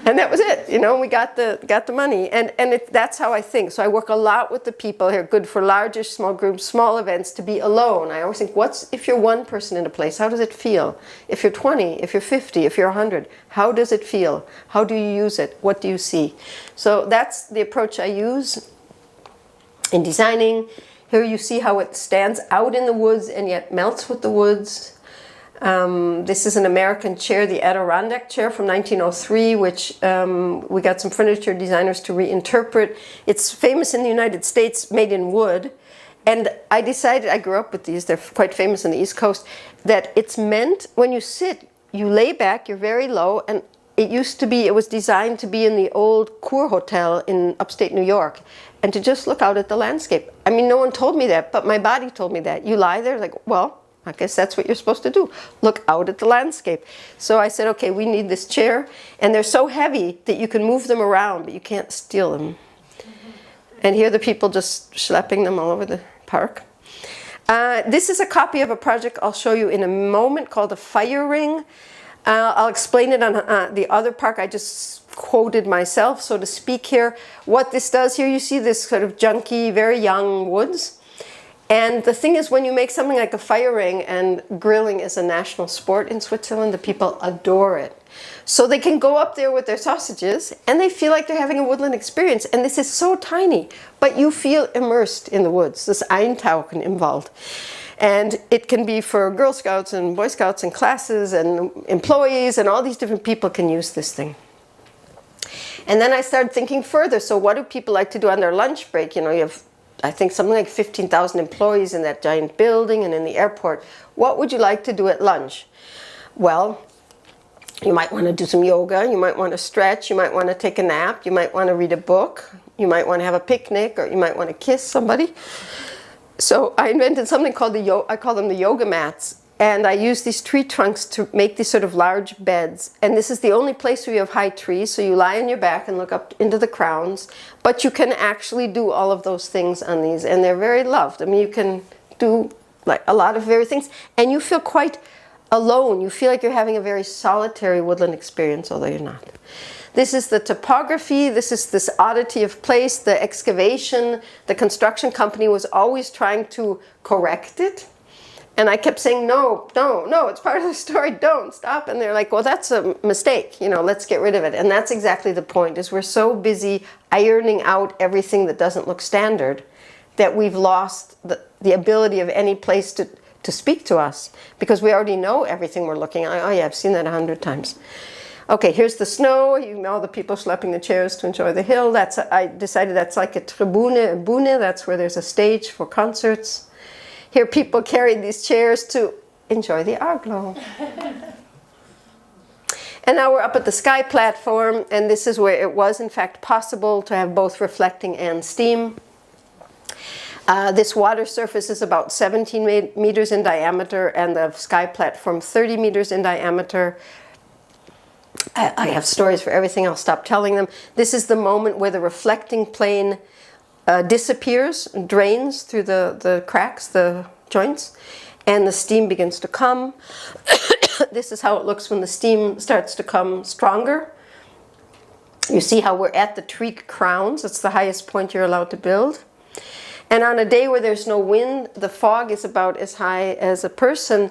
And that was it. You know, we got the money. And that's how I think. So I work a lot with the people here, good for largish, small groups, small events, to be alone. I always think, if you're one person in a place, how does it feel? If you're 20, if you're 50, if you're 100, how does it feel? How do you use it? What do you see? So that's the approach I use in designing. Here you see how it stands out in the woods and yet melts with the woods. This is an American chair, the Adirondack chair from 1903, which we got some furniture designers to reinterpret. It's famous in the United States, made in wood. And I decided, I grew up with these, they're quite famous on the East Coast, that it's meant, when you sit, you lay back, you're very low, and it was designed to be in the old Kuratorin Hotel in upstate New York, and to just look out at the landscape. I mean, no one told me that, but my body told me that. You lie there, like, well, I guess that's what you're supposed to do. Look out at the landscape. So I said, okay, we need this chair. And they're so heavy that you can move them around, but you can't steal them. And here are the people just schlepping them all over the park. This is a copy of a project I'll show you in a moment called a fire ring. I'll explain it on the other park. I just quoted myself, so to speak here. What this does here, you see this sort of junky, very young woods. And the thing is, when you make something like a fire ring, and grilling is a national sport in Switzerland, the people adore it. So they can go up there with their sausages and they feel like they're having a woodland experience. And this is so tiny, but you feel immersed in the woods. This Eintauchen im Wald. And it can be for Girl Scouts and Boy Scouts and classes and employees, and all these different people can use this thing. And then I started thinking further. So what do people like to do on their lunch break? You know, you have, I think, something like 15,000 employees in that giant building and in the airport. What would you like to do at lunch? Well, you might want to do some yoga, you might want to stretch, you might want to take a nap, you might want to read a book, you might want to have a picnic, or you might want to kiss somebody. So I invented something called I call them the yoga mats. And I use these tree trunks to make these sort of large beds. And this is the only place where you have high trees, so you lie on your back and look up into the crowns. But you can actually do all of those things on these, and they're very loved. I mean, you can do like a lot of very things, and you feel quite alone. You feel like you're having a very solitary woodland experience, although you're not. This is the topography. This is this oddity of place, the excavation. The construction company was always trying to correct it. And I kept saying, no, it's part of the story, don't, stop. And they're like, well, that's a mistake, you know, let's get rid of it. And that's exactly the point, is we're so busy ironing out everything that doesn't look standard that we've lost the ability of any place to speak to us, because we already know everything we're looking at. Oh yeah, I've seen that 100 times. Okay, here's the snow, all the people schlepping the chairs to enjoy the hill. I decided that's like a Bühne, that's where there's a stage for concerts. Here people carried these chairs to enjoy the ÖGLA. And now we're up at the sky platform, and this is where it was in fact possible to have both reflecting and steam. This water surface is about 17 meters in diameter, and the sky platform 30 meters in diameter. I have stories for everything, I'll stop telling them. This is the moment where the reflecting plane disappears, drains through the cracks, the joints, and the steam begins to come. This is how it looks when the steam starts to come stronger. You see how we're at the tree crowns. It's the highest point you're allowed to build. And on a day where there's no wind, the fog is about as high as a person.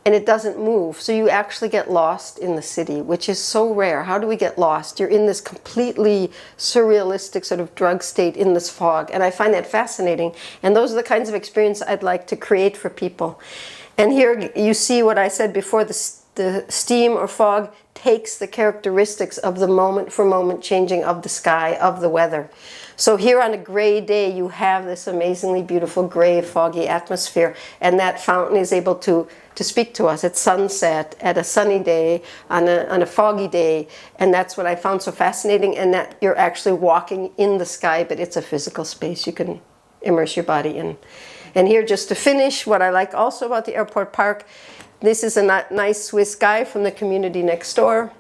and it doesn't move. So you actually get lost in the city, which is so rare. How do we get lost? You're in this completely surrealistic sort of drug state in this fog. And I find that fascinating. And those are the kinds of experience I'd like to create for people. And here you see what I said before, the steam or fog takes the characteristics of the moment for moment changing of the sky, of the weather. So here on a gray day, you have this amazingly beautiful gray, foggy atmosphere, and that fountain is able to speak to us at sunset, at a sunny day, on a foggy day, and that's what I found so fascinating, and that you're actually walking in the sky, but it's a physical space you can immerse your body in. And here, just to finish, what I like also about the airport park, this is a nice Swiss guy from the community next door.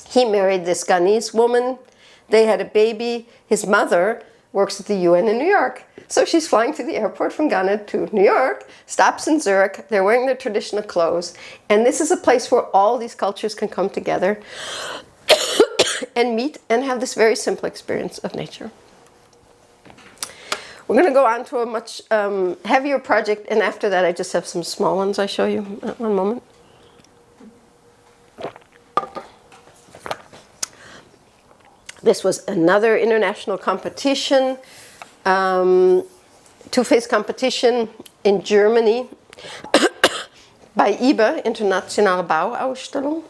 He married this Ghanese woman. They had a baby. His mother works at the UN in New York. So she's flying to the airport from Ghana to New York, stops in Zurich. They're wearing their traditional clothes. And this is a place where all these cultures can come together and meet and have this very simple experience of nature. We're going to go on to a much heavier project, and after that I just have some small ones I show you. One moment. This was another international competition, two-phase competition in Germany by IBA, Internationale Bauausstellung.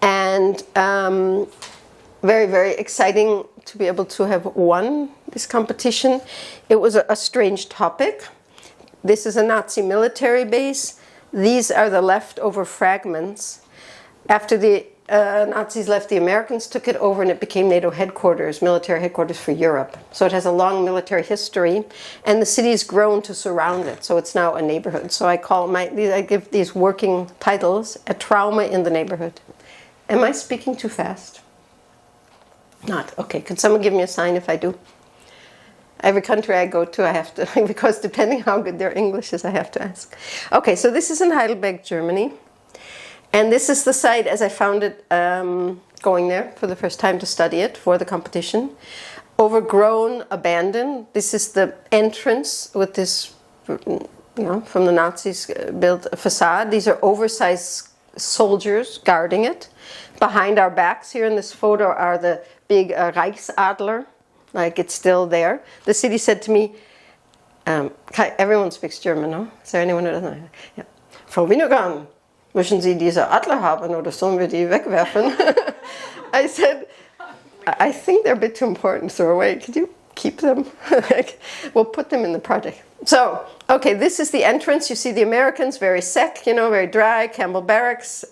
And very, very exciting to be able to have won this competition. It was a strange topic. This is a Nazi military base. These are the leftover fragments. After the Nazis left, the Americans took it over and it became NATO headquarters, military headquarters for Europe. So it has a long military history, and the city's grown to surround it. So it's now a neighborhood. So I give these working titles, A Trauma in the Neighborhood. Am I speaking too fast? Not. Okay, could someone give me a sign if I do? Every country I go to, I have to, because depending how good their English is, I have to ask. Okay, so this is in Heidelberg, Germany. And this is the site as I found it going there for the first time to study it for the competition. Overgrown, abandoned. This is the entrance with this, from the Nazis built facade. These are oversized soldiers guarding it. Behind our backs here in this photo are the big Reichsadler, like it's still there. The city said to me, everyone speaks German, no? Is there anyone who doesn't know? Yeah. Frau Winogrond, müssen Sie diese Adler haben oder sollen wir die wegwerfen? I said, I think they're a bit too important to throw away. Could you keep them? We'll put them in the project. So, okay, this is the entrance. You see the Americans, very sec, very dry, Campbell Barracks.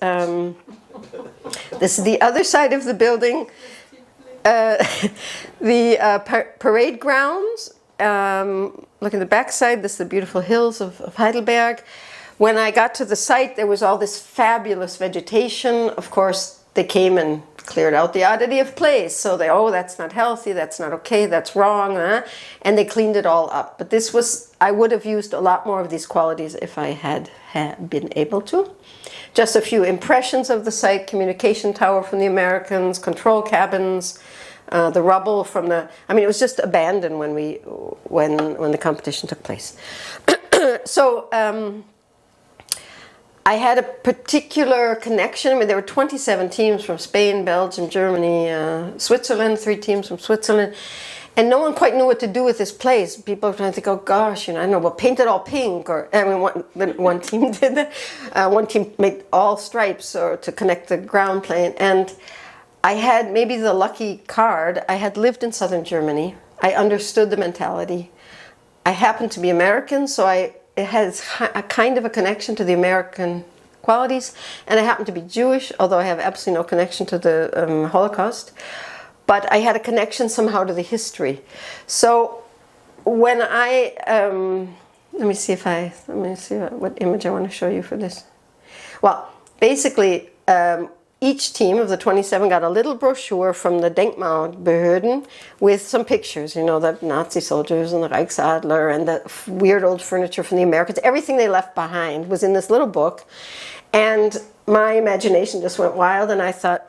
This is the other side of the building. The parade grounds. Look at the back side. This is the beautiful hills of Heidelberg. When I got to the site, there was all this fabulous vegetation. Of course, they came and cleared out the oddity of place. So that's not healthy, that's not okay, that's wrong. And they cleaned it all up. But I would have used a lot more of these qualities if I had been able to. Just a few impressions of the site: communication tower from the Americans, control cabins, the rubble from it was just abandoned when the competition took place. So I had a particular connection. There were 27 teams from Spain, Belgium, Germany, Switzerland, 3 teams from Switzerland. And no one quite knew what to do with this place. People were trying to think, oh gosh, I don't know, well, paint it all pink. One team did that. One team made all stripes to connect the ground plane. And I had maybe the lucky card. I had lived in southern Germany. I understood the mentality. I happened to be American, so it has a kind of a connection to the American qualities. And I happen to be Jewish, although I have absolutely no connection to the Holocaust. But I had a connection somehow to the history. So when let me see what image I want to show you for this. Well, basically, each team of the 27 got a little brochure from the Denkmalbehörden with some pictures, the Nazi soldiers and the Reichsadler and the weird old furniture from the Americans. Everything they left behind was in this little book. And my imagination just went wild, and I thought,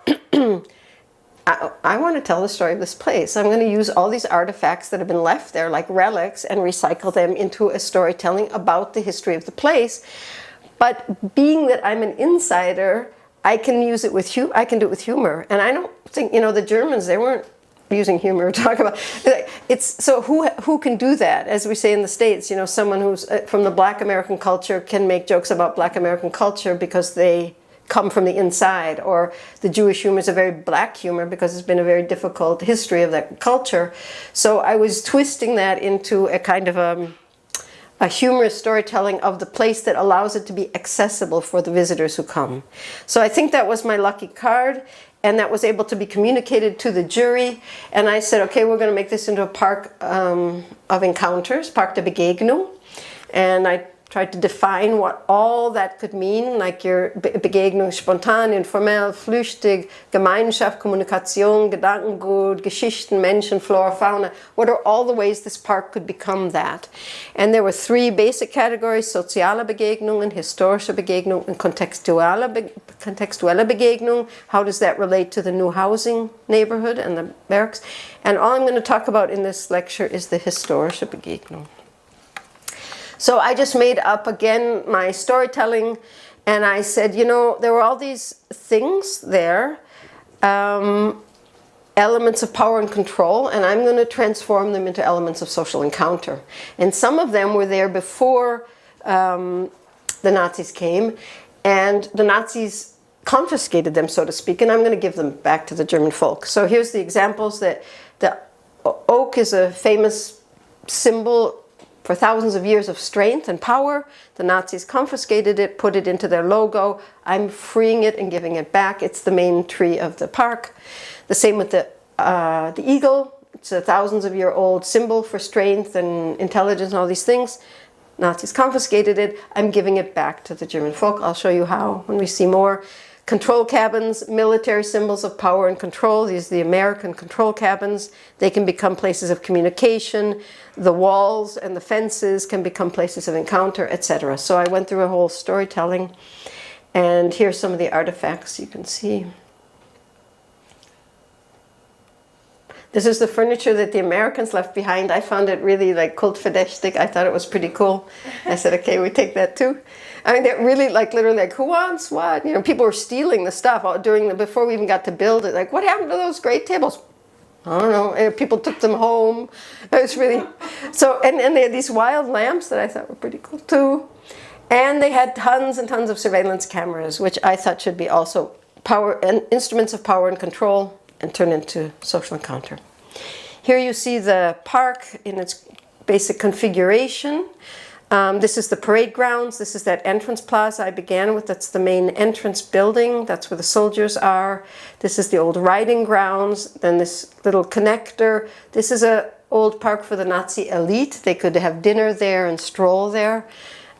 I want to tell the story of this place. I'm going to use all these artifacts that have been left there, like relics, and recycle them into a storytelling about the history of the place. But being that I'm an insider, I can use it with I can do it with humor. And I don't think, the Germans, they weren't using humor to talk about it's. So who can do that? As we say in the States, someone who's from the Black American culture can make jokes about Black American culture because they come from the inside, or the Jewish humor is a very black humor because it's been a very difficult history of that culture. So I was twisting that into a kind of a humorous storytelling of the place that allows it to be accessible for the visitors who come. So I think that was my lucky card, and that was able to be communicated to the jury. And I said, okay, we're going to make this into a park of encounters, Park der Begegnung. And I tried to define what all that could mean, like your Begegnung spontan, informell, flüchtig, Gemeinschaft, Kommunikation, Gedankengut, Geschichten, Menschen, Flora, Fauna. What are all the ways this park could become that? And there were 3 basic categories: soziale Begegnungen, historische Begegnung, and kontextuelle Begegnung. How does that relate to the new housing neighborhood and the barracks? And all I'm going to talk about in this lecture is the historische Begegnung. So I just made up again my storytelling, and I said, there were all these things there, elements of power and control, and I'm going to transform them into elements of social encounter. And some of them were there before the Nazis came, and the Nazis confiscated them, so to speak, and I'm going to give them back to the German folk. So here's the examples. That the oak is a famous symbol for thousands of years of strength and power. The Nazis confiscated it, put it into their logo. I'm freeing it and giving it back. It's the main tree of the park. The same with the eagle. It's a thousands of year old symbol for strength and intelligence and all these things. Nazis confiscated it. I'm giving it back to the German folk. I'll show you how when we see more. Control cabins, military symbols of power and control. These are the American control cabins. They can become places of communication. The walls and the fences can become places of encounter, etc. So I went through a whole storytelling. And here's some of the artifacts you can see. This is the furniture that the Americans left behind. I found it really like kultverdächtig. I thought it was pretty cool. I said, okay, we take that too. I mean, they're really literally who wants what? People were stealing the stuff before we even got to build it. Like, what happened to those great tables? I don't know. People took them home. It was really, so, and they had these wild lamps that I thought were pretty cool too. And they had tons and tons of surveillance cameras, which I thought should be also power and instruments of power and control, and turn into social encounter. Here you see the park in its basic configuration. This is the parade grounds. This is that entrance plaza I began with. That's the main entrance building. That's where the soldiers are. This is the old riding grounds. Then this little connector. This is an old park for the Nazi elite. They could have dinner there and stroll there.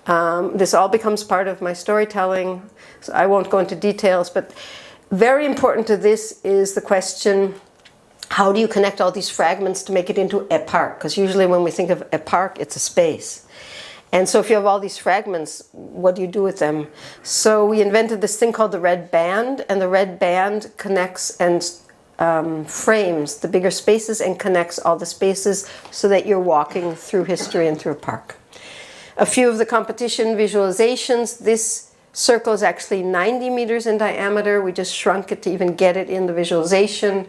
This all becomes part of my storytelling. So I won't go into details, but very important to this is the question, how do you connect all these fragments to make it into a park? Because usually when we think of a park, it's a space. And so if you have all these fragments, what do you do with them? So we invented this thing called the red band, and the red band connects and frames the bigger spaces and connects all the spaces so that you're walking through history and through a park. A few of the competition visualizations. This circle is actually 90 meters in diameter. We just shrunk it to even get it in the visualization.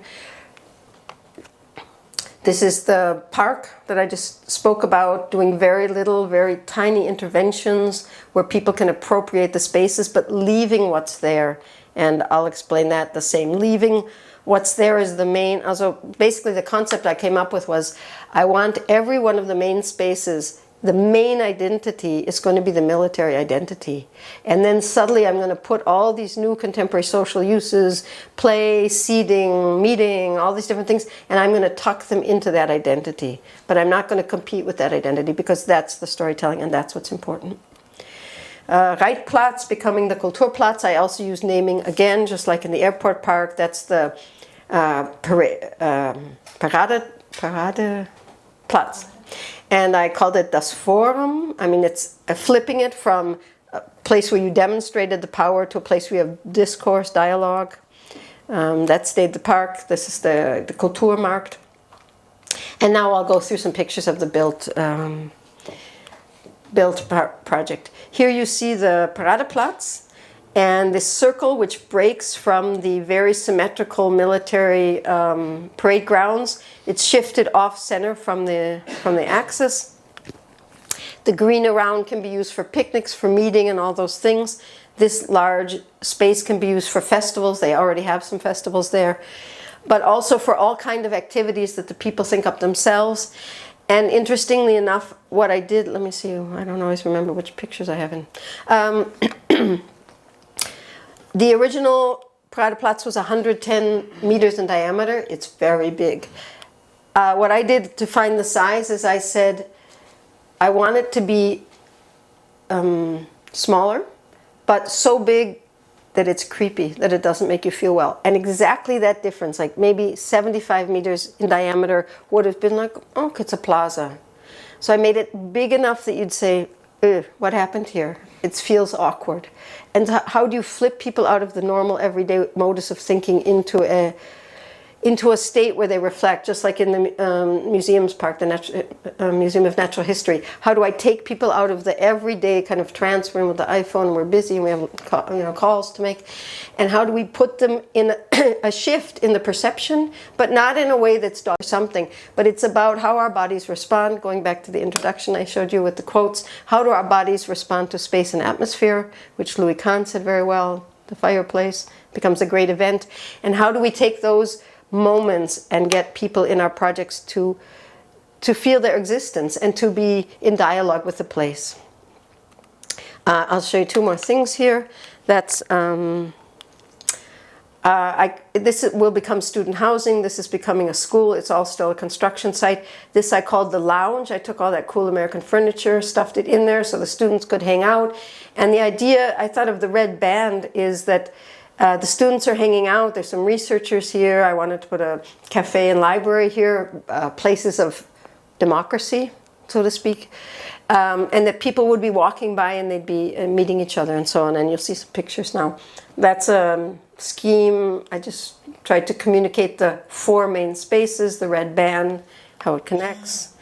This is the park that I just spoke about, doing very little, very tiny interventions where people can appropriate the spaces, but leaving what's there. And I'll explain that the same. Leaving what's there is the main, also basically the concept I came up with was, I want every one of the main spaces, the main identity is going to be the military identity. And then suddenly I'm going to put all these new contemporary social uses, play, seating, meeting, all these different things, and I'm going to tuck them into that identity. But I'm not going to compete with that identity because that's the storytelling and that's what's important. Reitplatz becoming the Kulturplatz. I also use naming again, just like in the airport park. That's the Paradeplatz. And I called it Das Forum. I mean, it's flipping it from a place where you demonstrated the power to a place where you have discourse, dialogue. That stayed the park. This is the Kulturmarkt. And now I'll go through some pictures of the built project. Here you see the Paradeplatz, and this circle which breaks from the very symmetrical military parade grounds. It's shifted off center from the axis. The green around can be used for picnics, for meeting and all those things. This large space can be used for festivals. They already have some festivals there. But also for all kinds of activities that the people think up themselves. And interestingly enough, what I did, let me see, I don't always remember which pictures I have in. The original Paradeplatz was 110 meters in diameter. It's very big. What I did to find the size is I said, I want it to be smaller, but so big that it's creepy, that it doesn't make you feel well. And exactly that difference, like maybe 75 meters in diameter, would have been like, oh, it's a plaza. So I made it big enough that you'd say, what happened here? It feels awkward. And how do you flip people out of the normal everyday modus of thinking into a state where they reflect, just like in the museums park, the Museum of Natural History. How do I take people out of the everyday kind of trance room with the iPhone, and we're busy and we have calls to make, and how do we put them in a shift in the perception, but not in a way that's something, but it's about how our bodies respond, going back to the introduction I showed you with the quotes. How do our bodies respond to space and atmosphere, which Louis Kahn said very well, the fireplace becomes a great event, and how do we take those moments and get people in our projects to feel their existence and to be in dialogue with the place. I'll show you two more things here. That's this will become student housing. This is becoming a school. It's all still a construction site. This I called the lounge. I took all that cool American furniture, stuffed it in there so the students could hang out. And the idea, I thought of the red band, is that the students are hanging out. There's some researchers here. I wanted to put a cafe and library here, places of democracy, so to speak. And that people would be walking by and they'd be meeting each other and so on. And you'll see some pictures now. That's a scheme. I just tried to communicate the four main spaces, the red band, how it connects.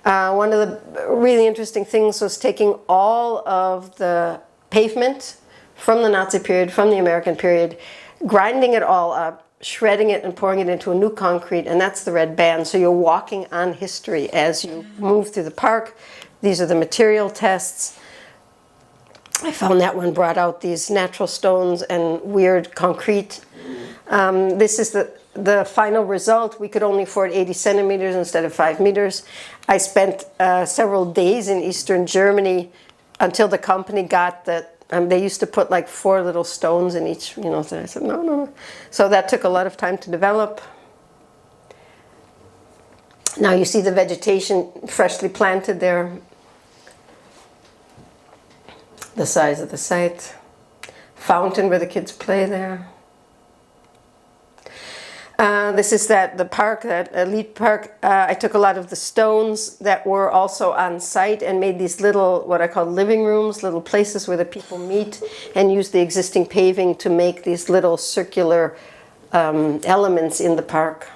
One of the really interesting things was taking all of the pavement from the Nazi period, from the American period, grinding it all up, shredding it and pouring it into a new concrete, and that's the red band. So you're walking on history as you move through the park. These are the material tests. I found that one brought out these natural stones and weird concrete. This is the final result. We could only afford 80 centimeters instead of 5 meters. I spent several days in Eastern Germany until the company got that. They used to put like 4 little stones in each, so I said, no. So that took a lot of time to develop. Now you see the vegetation freshly planted there. The size of the site. Fountain where the kids play there. This is the park, that elite park. I took a lot of the stones that were also on site and made these little, what I call living rooms, little places where the people meet, and used the existing paving to make these little circular elements in the park.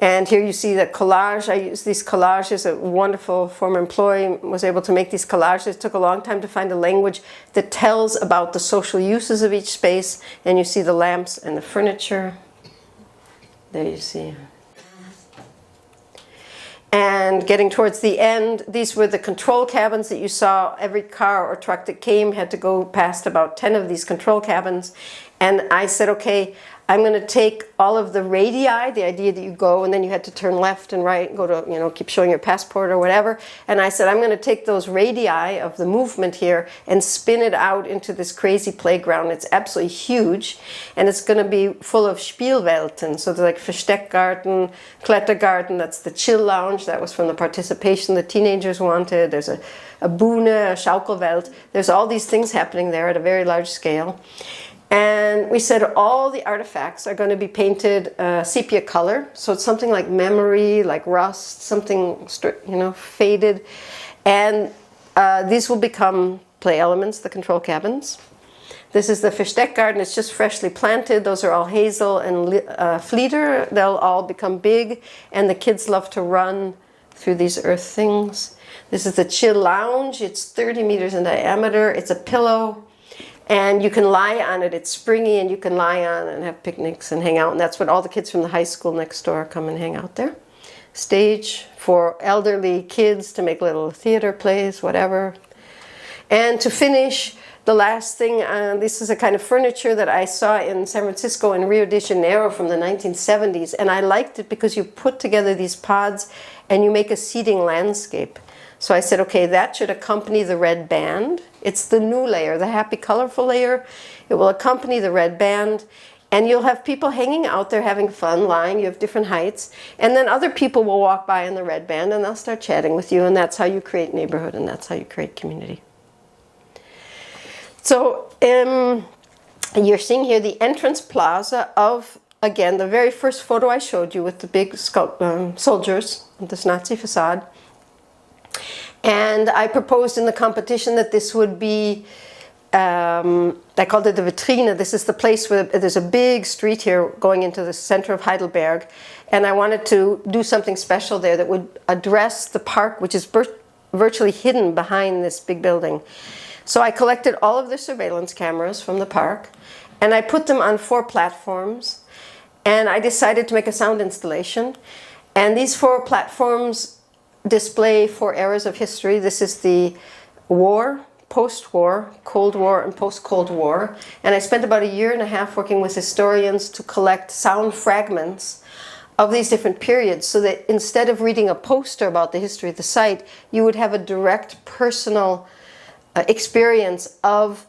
And here you see the collage. I used these collages. A wonderful former employee was able to make these collages. It took a long time to find a language that tells about the social uses of each space. And you see the lamps and the furniture. There you see. And getting towards the end, these were the control cabins that you saw. Every car or truck that came had to go past about 10 of these control cabins. And I said, okay, I'm going to take all of the radii, the idea that you go and then you had to turn left and right and go to, keep showing your passport or whatever. And I said, I'm going to take those radii of the movement here and spin it out into this crazy playground. It's absolutely huge. And it's going to be full of Spielwelten. So there's like Versteckgarten, Klettergarten, that's the chill lounge. That was from the participation the teenagers wanted. There's a Bühne, a Schaukelwelt. There's all these things happening there at a very large scale. And we said all the artifacts are going to be painted sepia color. So it's something like memory, like rust, something, faded. And these will become play elements, the control cabins. This is the Versteckgarten. It's just freshly planted. Those are all hazel and flieder. They'll all become big. And the kids love to run through these earth things. This is the chill lounge. It's 30 meters in diameter. It's a pillow, and you can lie on it. It's springy, and you can lie on it and have picnics and hang out. And that's what all the kids from the high school next door come and hang out there. Stage for elderly kids to make little theater plays, whatever. And to finish, the last thing, this is a kind of furniture that I saw in San Francisco and Rio de Janeiro from the 1970s. And I liked it because you put together these pods and you make a seating landscape. So I said, okay, that should accompany the red band. It's the new layer, the happy, colorful layer. It will accompany the red band. And you'll have people hanging out there having fun, lying. You have different heights. And then other people will walk by in the red band and they'll start chatting with you. And that's how you create neighborhood, and that's how you create community. So you're seeing here the entrance plaza of, again, the very first photo I showed you with the big soldiers, this Nazi facade. And I proposed in the competition that this would be, I called it the vitrine. This is the place where there's a big street here going into the center of Heidelberg. And I wanted to do something special there that would address the park, which is virtually hidden behind this big building. So I collected all of the surveillance cameras from the park, and I put them on 4 platforms. And I decided to make a sound installation. And these 4 platforms display 4 eras of history. This is the war, post-war, Cold War, and post-Cold War. And I spent about 1.5 years working with historians to collect sound fragments of these different periods, so that instead of reading a poster about the history of the site, you would have a direct personal experience of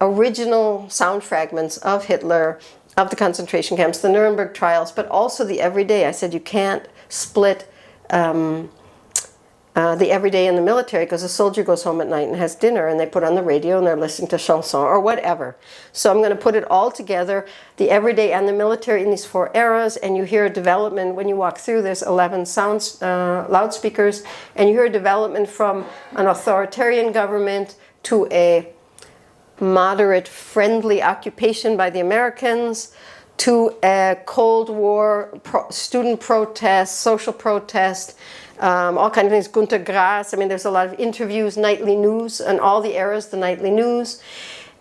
original sound fragments of Hitler, of the concentration camps, the Nuremberg trials, but also the everyday. I said you can't split the everyday in the military, because a soldier goes home at night and has dinner and they put on the radio and they're listening to chanson or whatever. So I'm going to put it all together, the everyday and the military, in these 4 eras. And you hear a development when you walk through. There's 11 sound loudspeakers, and you hear a development from an authoritarian government to a moderate, friendly occupation by the Americans, to a Cold War student protest, social protest, all kinds of things. Gunter Grass. I mean, there's a lot of interviews, nightly news, and all the eras, the nightly news.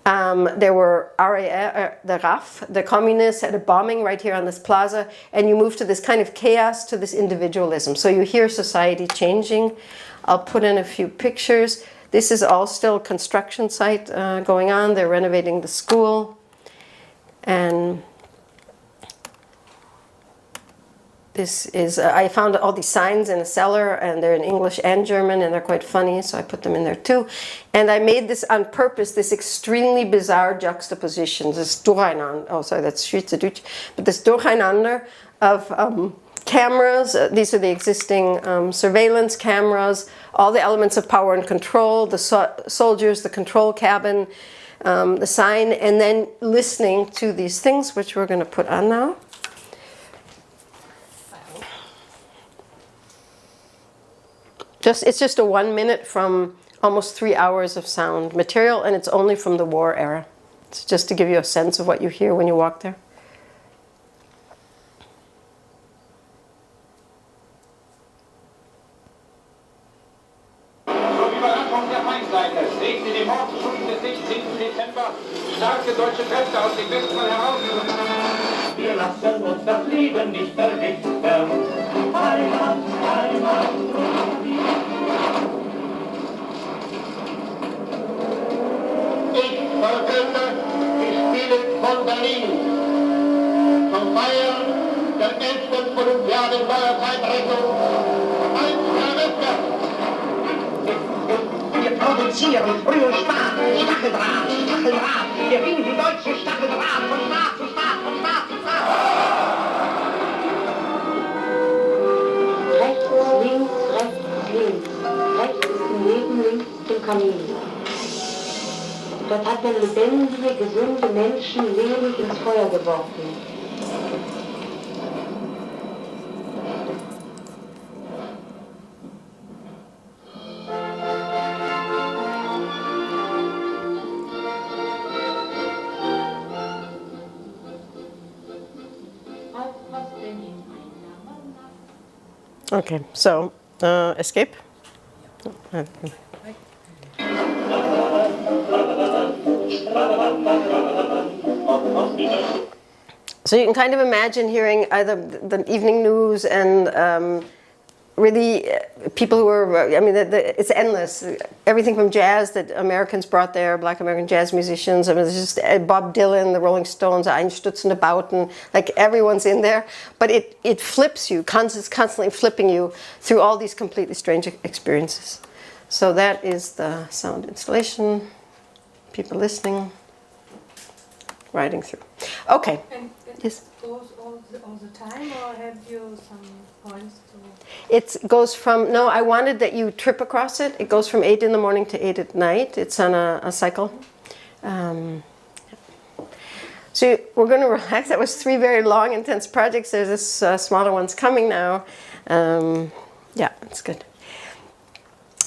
There were the RAF, the communists, had a bombing right here on this plaza, and you move to this kind of chaos, to this individualism. So you hear society changing. I'll put in a few pictures. This is all still construction site going on. They're renovating the school. And this is, I found all these signs in a cellar, and they're in English and German, and they're quite funny, so I put them in there too. And I made this on purpose, this extremely bizarre juxtaposition, this Durcheinander, oh sorry, that's Schweizerdeutsch, but this Durcheinander of cameras. These are the existing surveillance cameras, all the elements of power and control, the soldiers, the control cabin, the sign, and then listening to these things, which we're going to put on now. It's just a 1 minute from almost 3 hours of sound material, and it's only from the war era. It's just to give you a sense of what you hear when you walk there. Wir lassen uns das Leben nicht verrichten. Heimat, Heimat. Ich verkünde die Spiele von Berlin zum Feiern der 11. Olympiade neuer Zeitrechnung als eröffnet. Wir produzieren frühe Stacheldraht. Wir bringen die deutsche Stacheldraht von Staat zu Staat, von Staat zu Staat. Rechts, links, rechts, links. Rechts ist im Leben, links im Kamin. Dort hat man lebendige, gesunde Menschen lebend ins Feuer geworfen. Okay, so Escape? So you can kind of imagine hearing either the evening news and really people who are, I mean, it's endless. Everything from jazz that Americans brought there, Black American jazz musicians. I mean, there's just Bob Dylan, the Rolling Stones, Einstürzende Bauten, like everyone's in there. But it flips you, it's constantly flipping you through all these completely strange experiences. So that is the sound installation, people listening, riding through. Okay. And yes. It goes all the time, or have you some points to... It goes from, no, I wanted that you trip across it. It goes from 8 in the morning to 8 at night. It's on a cycle. So we're going to relax. That was 3 very long, intense projects. There's this smaller one's coming now. Yeah, it's good.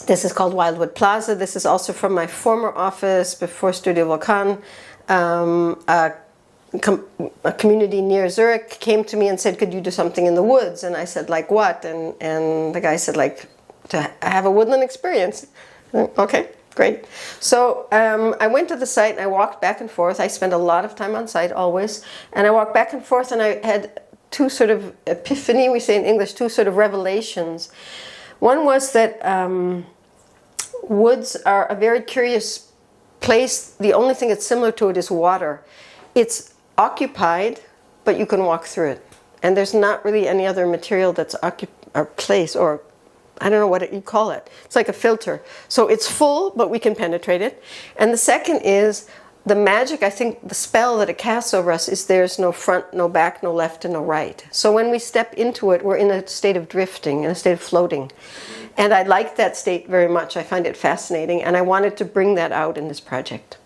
This is called Wildwood Plaza. This is also from my former office before Studio Vulkan. A community near Zurich came to me and said, could you do something in the woods? And I said, like what? And the guy said, like, to have a woodland experience. Okay, great. So I went to the site and I walked back and forth. I spent a lot of time on site, always. And I walked back and forth and I had 2 sort of epiphany, we say in English, 2 sort of revelations. One was that woods are a very curious place. The only thing that's similar to it is water. It's occupied, but you can walk through it. And there's not really any other material that's or place, or I don't know what you call it. It's like a filter. So it's full, but we can penetrate it. And the second is the magic, I think the spell that it casts over us is there's no front, no back, no left, and no right. So when we step into it, we're in a state of drifting, in a state of floating. And I like that state very much. I find it fascinating. And I wanted to bring that out in this project.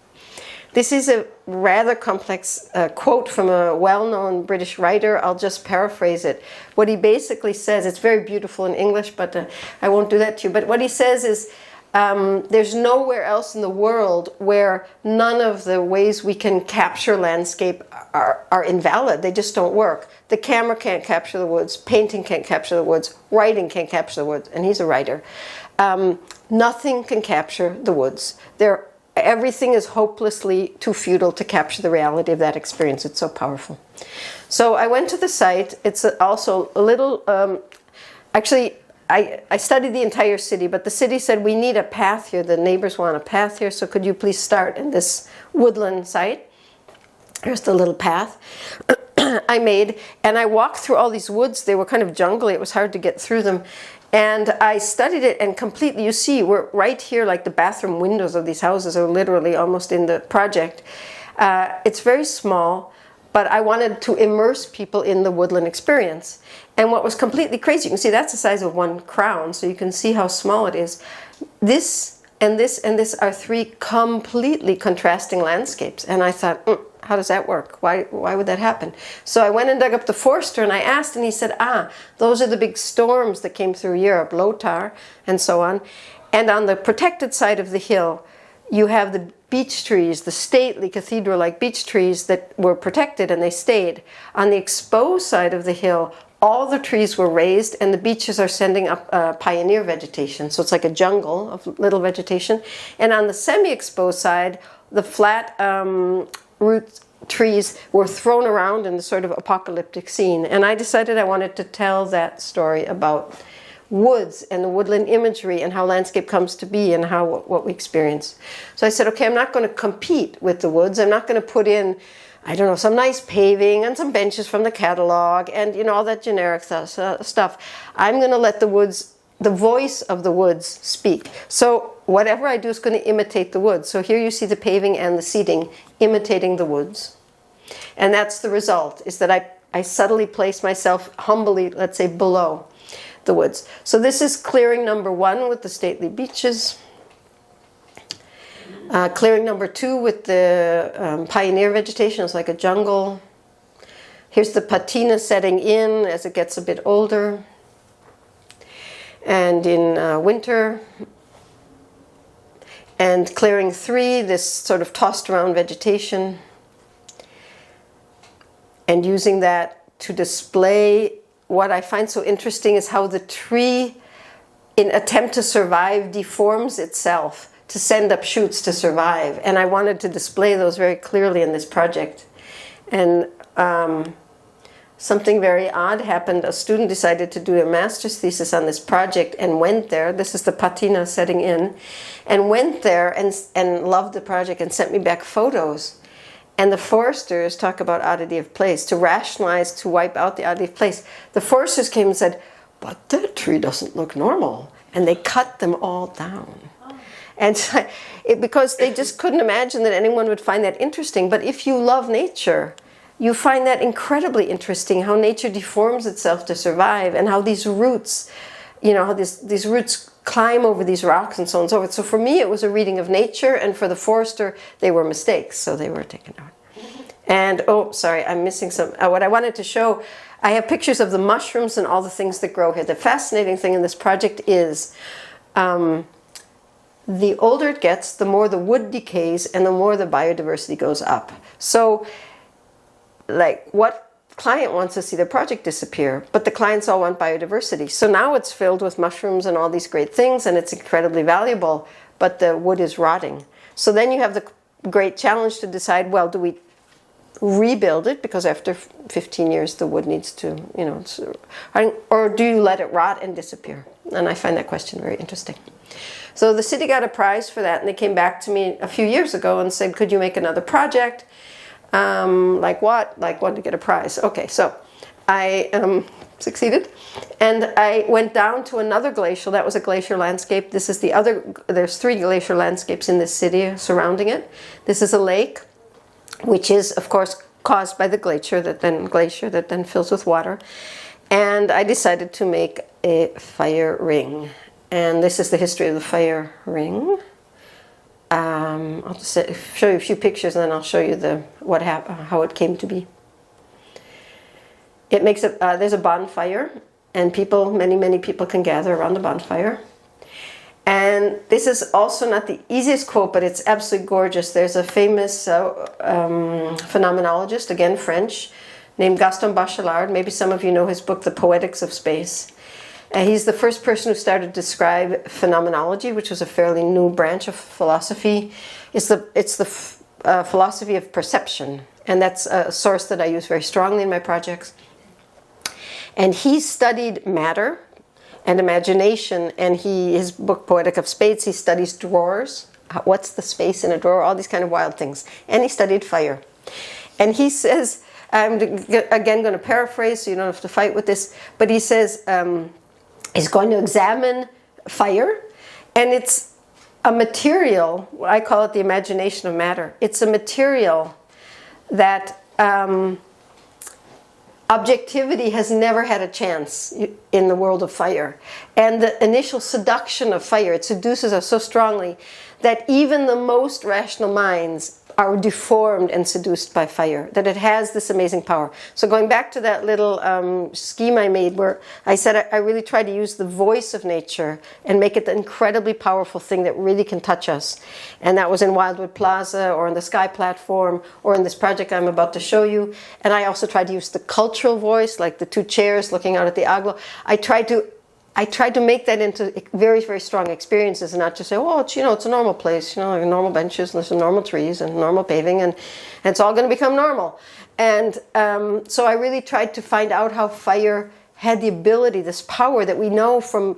This is a rather complex quote from a well-known British writer. I'll just paraphrase it. What he basically says, it's very beautiful in English, but I won't do that to you. But what he says is, there's nowhere else in the world where none of the ways we can capture landscape are invalid. They just don't work. The camera can't capture the woods. Painting can't capture the woods. Writing can't capture the woods. And he's a writer. Nothing can capture the woods. Everything is hopelessly too futile to capture the reality of that experience. It's so powerful. So I went to the site. It's also a little, actually, I studied the entire city, but the city said, we need a path here. The neighbors want a path here, so could you please start in this woodland site? Here's the little path I made. And I walked through all these woods. They were kind of jungly. It was hard to get through them. And I studied it, and completely, you see, we're right here, like the bathroom windows of these houses are literally almost in the project. It's very small, but I wanted to immerse people in the woodland experience. And what was completely crazy, you can see that's the size of 1 crown, so you can see how small it is. This and this and this are 3 completely contrasting landscapes. And I thought, how does that work? Why would that happen? So I went and dug up the forester and I asked, and he said, those are the big storms that came through Europe, Lothar and so on. And on the protected side of the hill, you have the beech trees, the stately cathedral-like beech trees that were protected and they stayed. On the exposed side of the hill, all the trees were raised and the beeches are sending up pioneer vegetation. So it's like a jungle of little vegetation. And on the semi-exposed side, the flat root trees were thrown around in the sort of apocalyptic scene. And I decided I wanted to tell that story about woods and the woodland imagery and how landscape comes to be and how what we experience. So I said, okay, I'm not going to compete with the woods. I'm not going to put in, I don't know, some nice paving and some benches from the catalog and, you know, all that generic stuff. I'm going to let the woods, the voice of the woods speak. So whatever I do is going to imitate the woods. So here you see the paving and the seating imitating the woods. And that's the result, is that I subtly place myself humbly, let's say, below the woods. So this is clearing number 1 with the stately beeches. Clearing number 2 with the pioneer vegetation. It's like a jungle. Here's the patina setting in as it gets a bit older. And in winter. And clearing 3, this sort of tossed around vegetation. And using that to display what I find so interesting is how the tree in attempt to survive, deforms itself to send up shoots to survive. And I wanted to display those very clearly in this project. And something very odd happened. A student decided to do a master's thesis on this project and went there. This is the patina setting in. And went there and loved the project and sent me back photos. And the foresters talk about oddity of place, to rationalize, to wipe out the oddity of place. The foresters came and said, but that tree doesn't look normal. And they cut them all down. And because they just couldn't imagine that anyone would find that interesting. But if you love nature, you find that incredibly interesting, how nature deforms itself to survive, and how these roots, you know, how these roots climb over these rocks and so on and so forth. So for me, it was a reading of nature, and for the forester, they were mistakes, so they were taken out. And, oh, sorry, I'm missing some. What I wanted to show, I have pictures of the mushrooms and all the things that grow here. The fascinating thing in this project is the older it gets, the more the wood decays and the more the biodiversity goes up. So, like, what client wants to see their project disappear, but the clients all want biodiversity. So now it's filled with mushrooms and all these great things, and it's incredibly valuable, but the wood is rotting. So then you have the great challenge to decide, well, do we rebuild it, because after 15 years the wood needs to, you know, or do you let it rot and disappear? And I find that question very interesting. So the city got a prize for that, and they came back to me a few years ago and said, could you make another project? Like what? Like what to get a prize? Okay, so I succeeded, and I went down to another glacial. That was a glacier landscape. This is the other, there's 3 glacier landscapes in this city surrounding it. This is a lake, which is, of course, caused by the glacier that then fills with water. And I decided to make a fire ring. And this is the history of the fire ring. I'll just show you a few pictures, and then I'll show you how it came to be. It makes there's a bonfire, and many people can gather around the bonfire. And this is also not the easiest quote, but it's absolutely gorgeous. There's a famous phenomenologist, again French, named Gaston Bachelard. Maybe some of you know his book, The Poetics of Space. He's the first person who started to describe phenomenology, which was a fairly new branch of philosophy. It's the philosophy of perception, and that's a source that I use very strongly in my projects. And he studied matter and imagination, and his book Poetic of Space, he studies drawers. What's the space in a drawer? All these kind of wild things. And he studied fire. And he says, I'm again going to paraphrase so you don't have to fight with this, but he says he's going to examine fire, and it's a material, I call it the imagination of matter. It's a material that objectivity has never had a chance in the world of fire. And the initial seduction of fire, it seduces us so strongly that even the most rational minds are deformed and seduced by fire, that it has this amazing power. So going back to that little scheme I made where I said I really try to use the voice of nature and make it the incredibly powerful thing that really can touch us. And that was in Wildwood Plaza, or in the Sky Platform, or in this project I'm about to show you. And I also tried to use the cultural voice, like the 2 chairs looking out at the ÖGLA. I tried to make that into very, very strong experiences, and not just say, oh, it's a normal place, like normal benches, and there's some normal trees and normal paving, and it's all going to become normal. And so I really tried to find out how fire had the ability, this power that we know from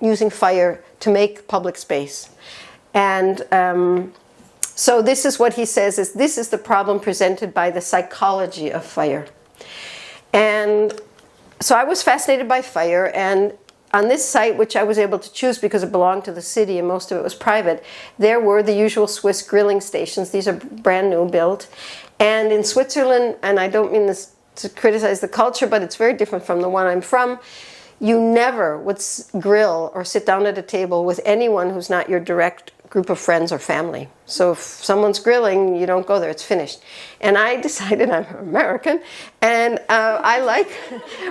using fire to make public space. And so this is what he says, this is the problem presented by the psychology of fire. And so I was fascinated by fire, and on this site, which I was able to choose because it belonged to the city and most of it was private, there were the usual Swiss grilling stations. These are brand new built. And in Switzerland, and I don't mean this to criticize the culture, but it's very different from the one I'm from, you never would grill or sit down at a table with anyone who's not your direct group of friends or family. So if someone's grilling, you don't go there, it's finished. And I decided I'm American, and I like,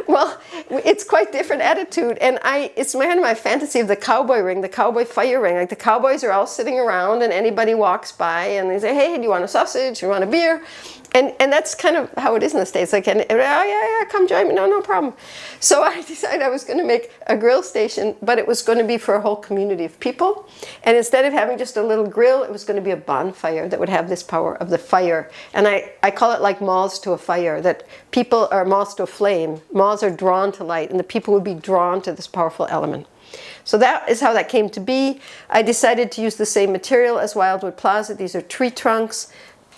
well, it's quite different attitude. And it's kind of my fantasy of the cowboy ring, the cowboy fire ring. Like the cowboys are all sitting around and anybody walks by and they say, hey, do you want a sausage? Do you want a beer? And that's kind of how it is in the States. Like, oh yeah, come join me. No problem. So I decided I was going to make a grill station, but it was going to be for a whole community of people. And instead of having just a little grill, it was going to be a bonfire that would have this power of the fire. And I call it like moths to a fire, that people are moths to a flame. Moths are drawn to light, and the people would be drawn to this powerful element. So that is how that came to be. I decided to use the same material as Wildwood Plaza. These are tree trunks,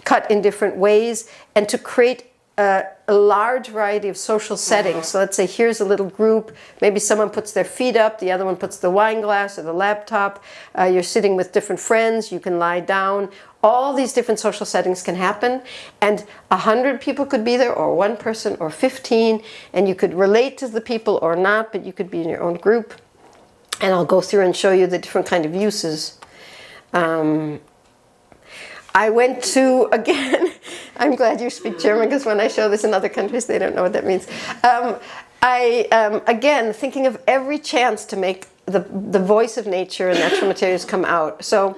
cut in different ways, and to create a large variety of social settings. So let's say here's a little group, maybe someone puts their feet up, the other one puts the wine glass or the laptop, you're sitting with different friends, you can lie down. All these different social settings can happen, and 100 people could be there, or 1 person, or 15, and you could relate to the people or not, but you could be in your own group. And I'll go through and show you the different kind of uses. I went to, again, I'm glad you speak German, because when I show this in other countries, they don't know what that means. Again, thinking of every chance to make the voice of nature and natural materials come out. So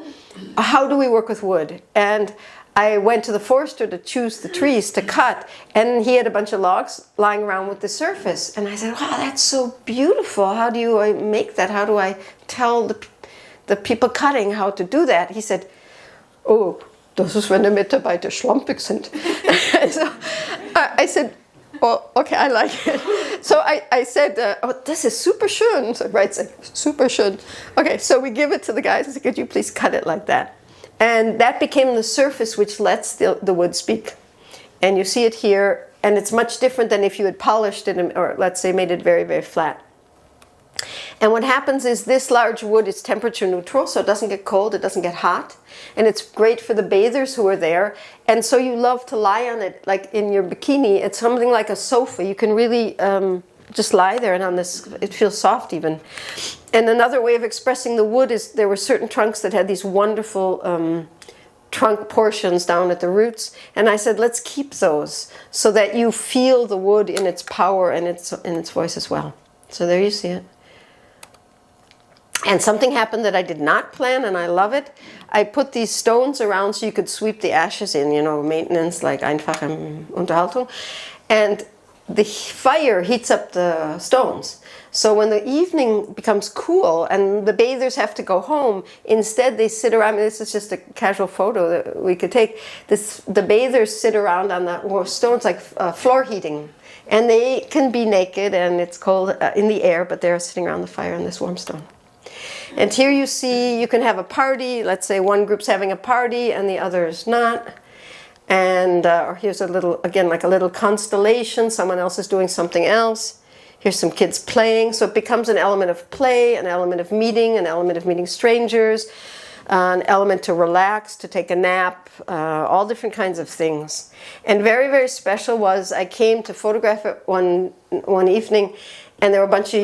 how do we work with wood? And I went to the forester to choose the trees to cut, and he had a bunch of logs lying around with the surface. And I said, wow, that's so beautiful. How do I make that? How do I tell the people cutting how to do that? He said, oh, das ist, wenn die Mitarbeiter schlampig sind. So I said, well, okay, I like it. So I said, oh, this is super schön. So right, super schön. Okay, so we give it to the guys and said, could you please cut it like that? And that became the surface which lets the wood speak. And you see it here, and it's much different than if you had polished it, or let's say made it very, very flat. And what happens is this large wood is temperature neutral, so it doesn't get cold, it doesn't get hot. And it's great for the bathers who are there. And so you love to lie on it, like in your bikini. It's something like a sofa. You can really just lie there, and on this, it feels soft even. And another way of expressing the wood is there were certain trunks that had these wonderful trunk portions down at the roots. And I said, let's keep those so that you feel the wood in its power and in its voice as well. So there you see it. And something happened that I did not plan, and I love it. I put these stones around so you could sweep the ashes in, maintenance, like einfache Unterhaltung. And the fire heats up the stones. So when the evening becomes cool and the bathers have to go home, instead they sit around. This is just a casual photo that we could take. The bathers sit around on the stones like floor heating. And they can be naked, and it's cold in the air, but they're sitting around the fire in this warm stone. And here you see, you can have a party. Let's say one group's having a party and the other is not. And or here's a little, again, like a little constellation. Someone else is doing something else. Here's some kids playing. So it becomes an element of play, an element of meeting strangers, an element to relax, to take a nap, all different kinds of things. And very, very special was I came to photograph it one evening, and there were a bunch of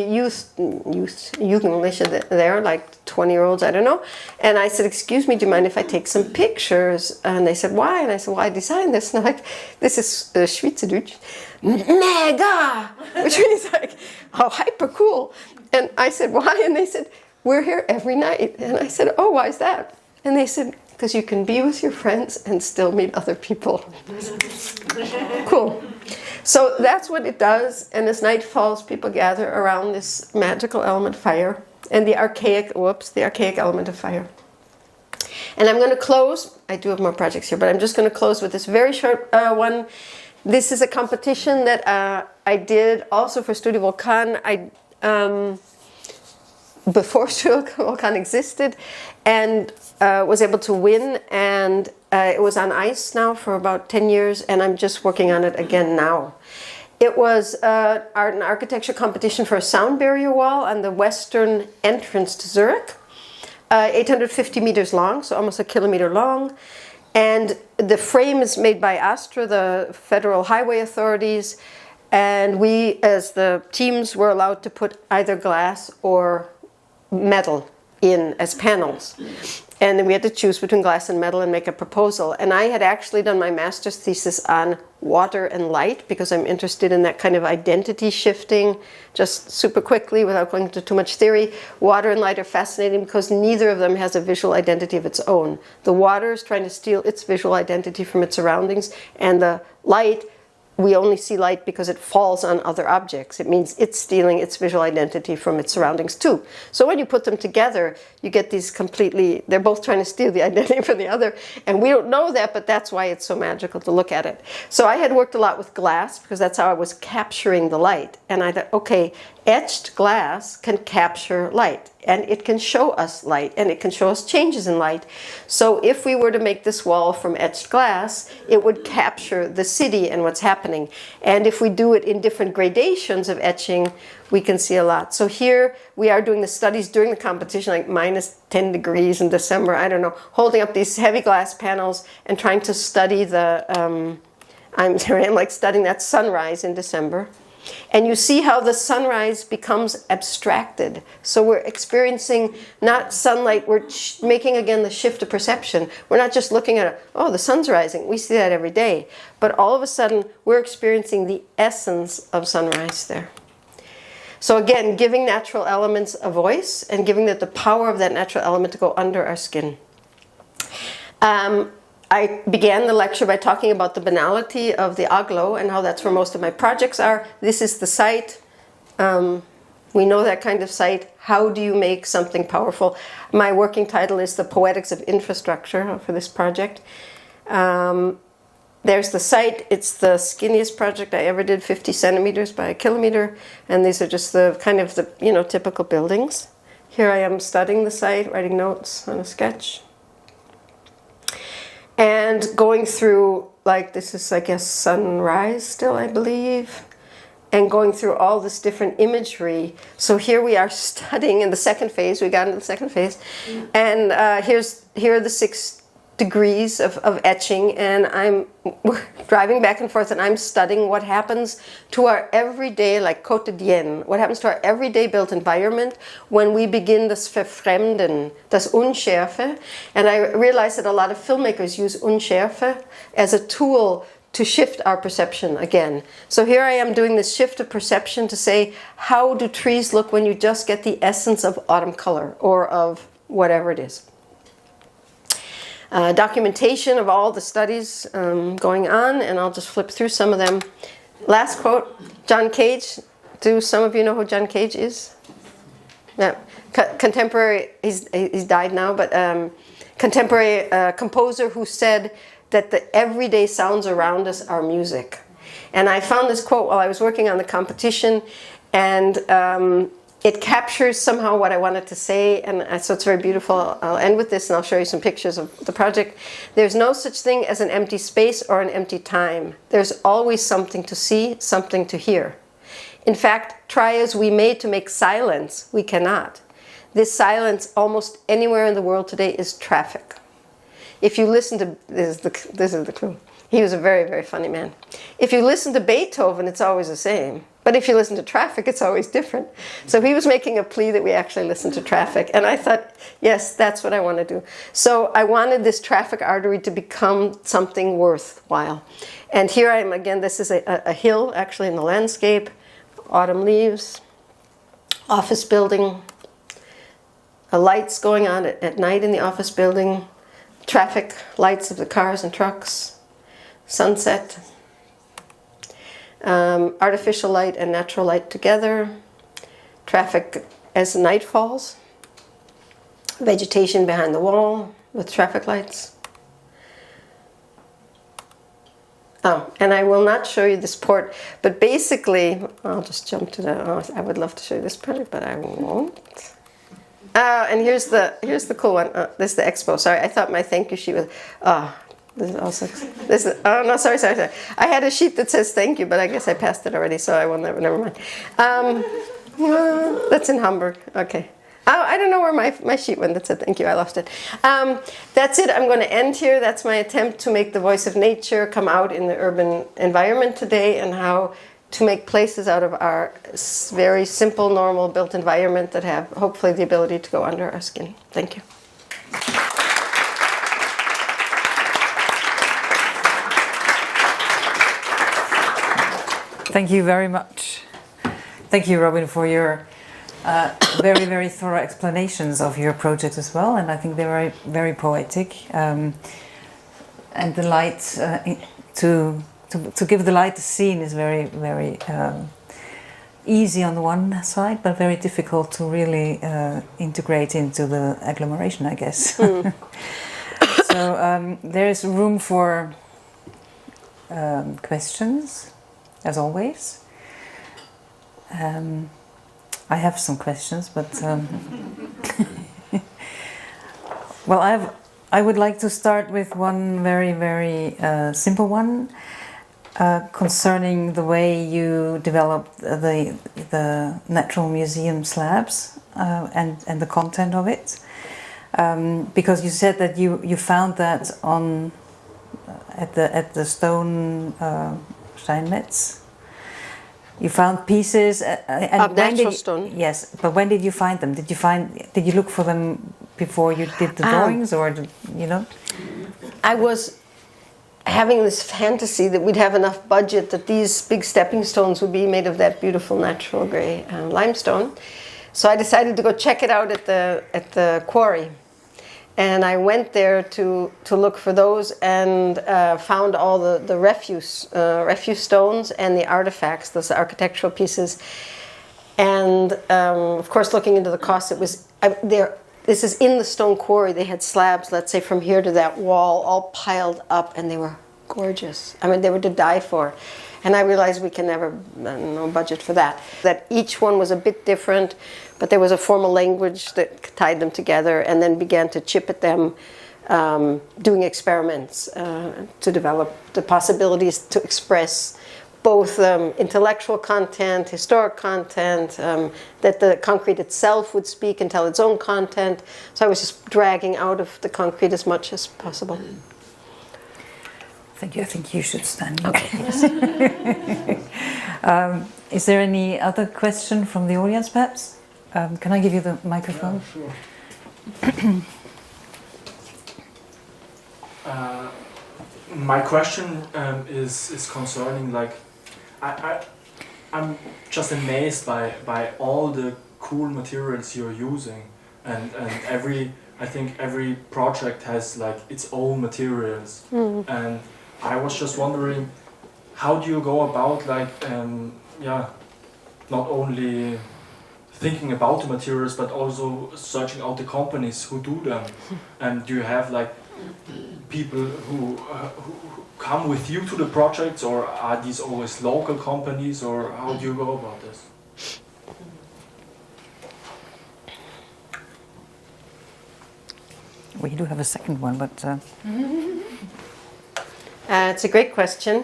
Jugendliche there, like 20-year-olds, I don't know. And I said, excuse me, do you mind if I take some pictures? And they said, why? And I said, well, I designed this. And they're like, this is Schweizerdeutsch. Mega! Which means like, oh, hyper cool. And I said, why? And they said, we're here every night. And I said, oh, why is that? And they said, because you can be with your friends and still meet other people. Cool. So that's what it does, and as night falls, people gather around this magical element fire, and the archaic element of fire. And I'm going to close, I do have more projects here, but I'm just going to close with this very short one. This is a competition that I did also for Studio Vulkan. Before Studio Vulkan existed, and was able to win, and it was on ice now for about 10 years, and I'm just working on it again now. It was an art and architecture competition for a sound barrier wall on the western entrance to Zurich, 850 meters long, so almost a kilometer long, and the frame is made by Astra, the Federal Highway Authorities, and we, as the teams, were allowed to put either glass or metal in as panels. And then we had to choose between glass and metal and make a proposal. And I had actually done my master's thesis on water and light because I'm interested in that kind of identity shifting. Just super quickly, without going into too much theory, water and light are fascinating because neither of them has a visual identity of its own. The water is trying to steal its visual identity from its surroundings, and the light, we only see light because it falls on other objects. It means it's stealing its visual identity from its surroundings too. So when you put them together, you get these completely, they're both trying to steal the identity from the other. And we don't know that, but that's why it's so magical to look at it. So I had worked a lot with glass because that's how I was capturing the light. And I thought, okay, etched glass can capture light. And it can show us light, and it can show us changes in light. So if we were to make this wall from etched glass, it would capture the city and what's happening. And if we do it in different gradations of etching, we can see a lot. So here we are doing the studies during the competition, like minus 10 degrees in December, I don't know, holding up these heavy glass panels and trying to study the, I'm like studying that sunrise in December. And you see how the sunrise becomes abstracted. So we're experiencing not sunlight, we're making again the shift of perception. We're not just looking at, oh, the sun's rising. We see that every day. But all of a sudden, we're experiencing the essence of sunrise there. So again, giving natural elements a voice and giving that the power of that natural element to go under our skin. I began the lecture by talking about the banality of the ÖGLA and how that's where most of my projects are. This is the site. We know that kind of site. How do you make something powerful? My working title is The Poetics of Infrastructure for this project. There's the site. It's the skinniest project I ever did, 50 centimeters by a kilometer. And these are just the kind of the, typical buildings. Here I am studying the site, writing notes on a sketch. And going through, like, this is, I guess, sunrise still, I believe. And going through all this different imagery. So here we are studying in the second phase. We got into the second phase. And here are the 6 degrees of etching. And I'm driving back and forth and I'm studying what happens to our everyday, like quotidien, what happens to our everyday built environment when we begin das Verfremden, das Unschärfe. And I realized that a lot of filmmakers use Unschärfe as a tool to shift our perception again. So here I am doing this shift of perception to say, how do trees look when you just get the essence of autumn color or of whatever it is? Documentation of all the studies going on, and I'll just flip through some of them. Last quote, John Cage. Do some of you know who John Cage is? Yeah. Contemporary, he's died now, but contemporary composer who said that the everyday sounds around us are music. And I found this quote while I was working on the competition, and it captures somehow what I wanted to say, and so it's very beautiful. I'll end with this and I'll show you some pictures of the project. There's no such thing as an empty space or an empty time. There's always something to see, something to hear. In fact, try as we may to make silence, we cannot. This silence almost anywhere in the world today is traffic. If you listen to, this is the clue. He was a very, very funny man. If you listen to Beethoven, it's always the same. But if you listen to traffic, it's always different. So he was making a plea that we actually listen to traffic. And I thought, yes, that's what I want to do. So I wanted this traffic artery to become something worthwhile. And here I am again. This is a hill, actually, in the landscape. Autumn leaves. Office building. Lights going on at night in the office building. Traffic lights of the cars and trucks. Sunset. Artificial light and natural light together, traffic as night falls, vegetation behind the wall with traffic lights. Oh, and I will not show you this port, but basically, I'll just jump to the, I would love to show you this project, but I won't. And here's the cool one. This is the expo. Sorry, I thought my thank you sheet was, this is also, oh no, sorry. I had a sheet that says thank you, but I guess I passed it already, so I will never mind. That's in Hamburg, okay. Oh, I don't know where my sheet went that said thank you, I lost it. That's it, I'm going to end here. That's my attempt to make the voice of nature come out in the urban environment today, and how to make places out of our very simple, normal built environment that have hopefully the ability to go under our skin. Thank you. Thank you very much. Thank you, Robin, for your very, very thorough explanations of your project as well, and I think they were very poetic. And the light, to give the light a scene is very, very easy on the one side, but very difficult to really integrate into the agglomeration, I guess. So there is room for questions, as always. I have some questions, but well, I would like to start with one very, very simple one concerning the way you developed the Natural Museum slabs and the content of it, because you said that you found that on at the stone Steinmetz. You found pieces and of natural stone. Yes, but when did you find them? Did you look for them before you did the drawings, or you know? I was having this fantasy that we'd have enough budget that these big stepping stones would be made of that beautiful natural grey limestone. So I decided to go check it out at the quarry. And I went there to look for those and found all the refuse stones and the artifacts, those architectural pieces. And of course, looking into the cost, it was there. This is in the stone quarry. They had slabs, let's say, from here to that wall, all piled up, and they were gorgeous. I mean, they were to die for. And I realized we can never, no budget for that. That each one was a bit different, but there was a formal language that tied them together, and then began to chip at them, doing experiments to develop the possibilities to express both intellectual content, historic content, that the concrete itself would speak and tell its own content. So I was just dragging out of the concrete as much as possible. Thank you. I think you should stand. Okay. Is there any other question from the audience, perhaps? Can I give you the microphone? Yeah, sure. My question is concerning, like, I'm just amazed by all the cool materials you're using, and I think every project has like its own materials, and I was just wondering, how do you go about, like, not only thinking about the materials but also searching out the companies who do them, and do you have like people who come with you to the projects, or are these always local companies, or how do you go about this? We do have a second one, but it's a great question.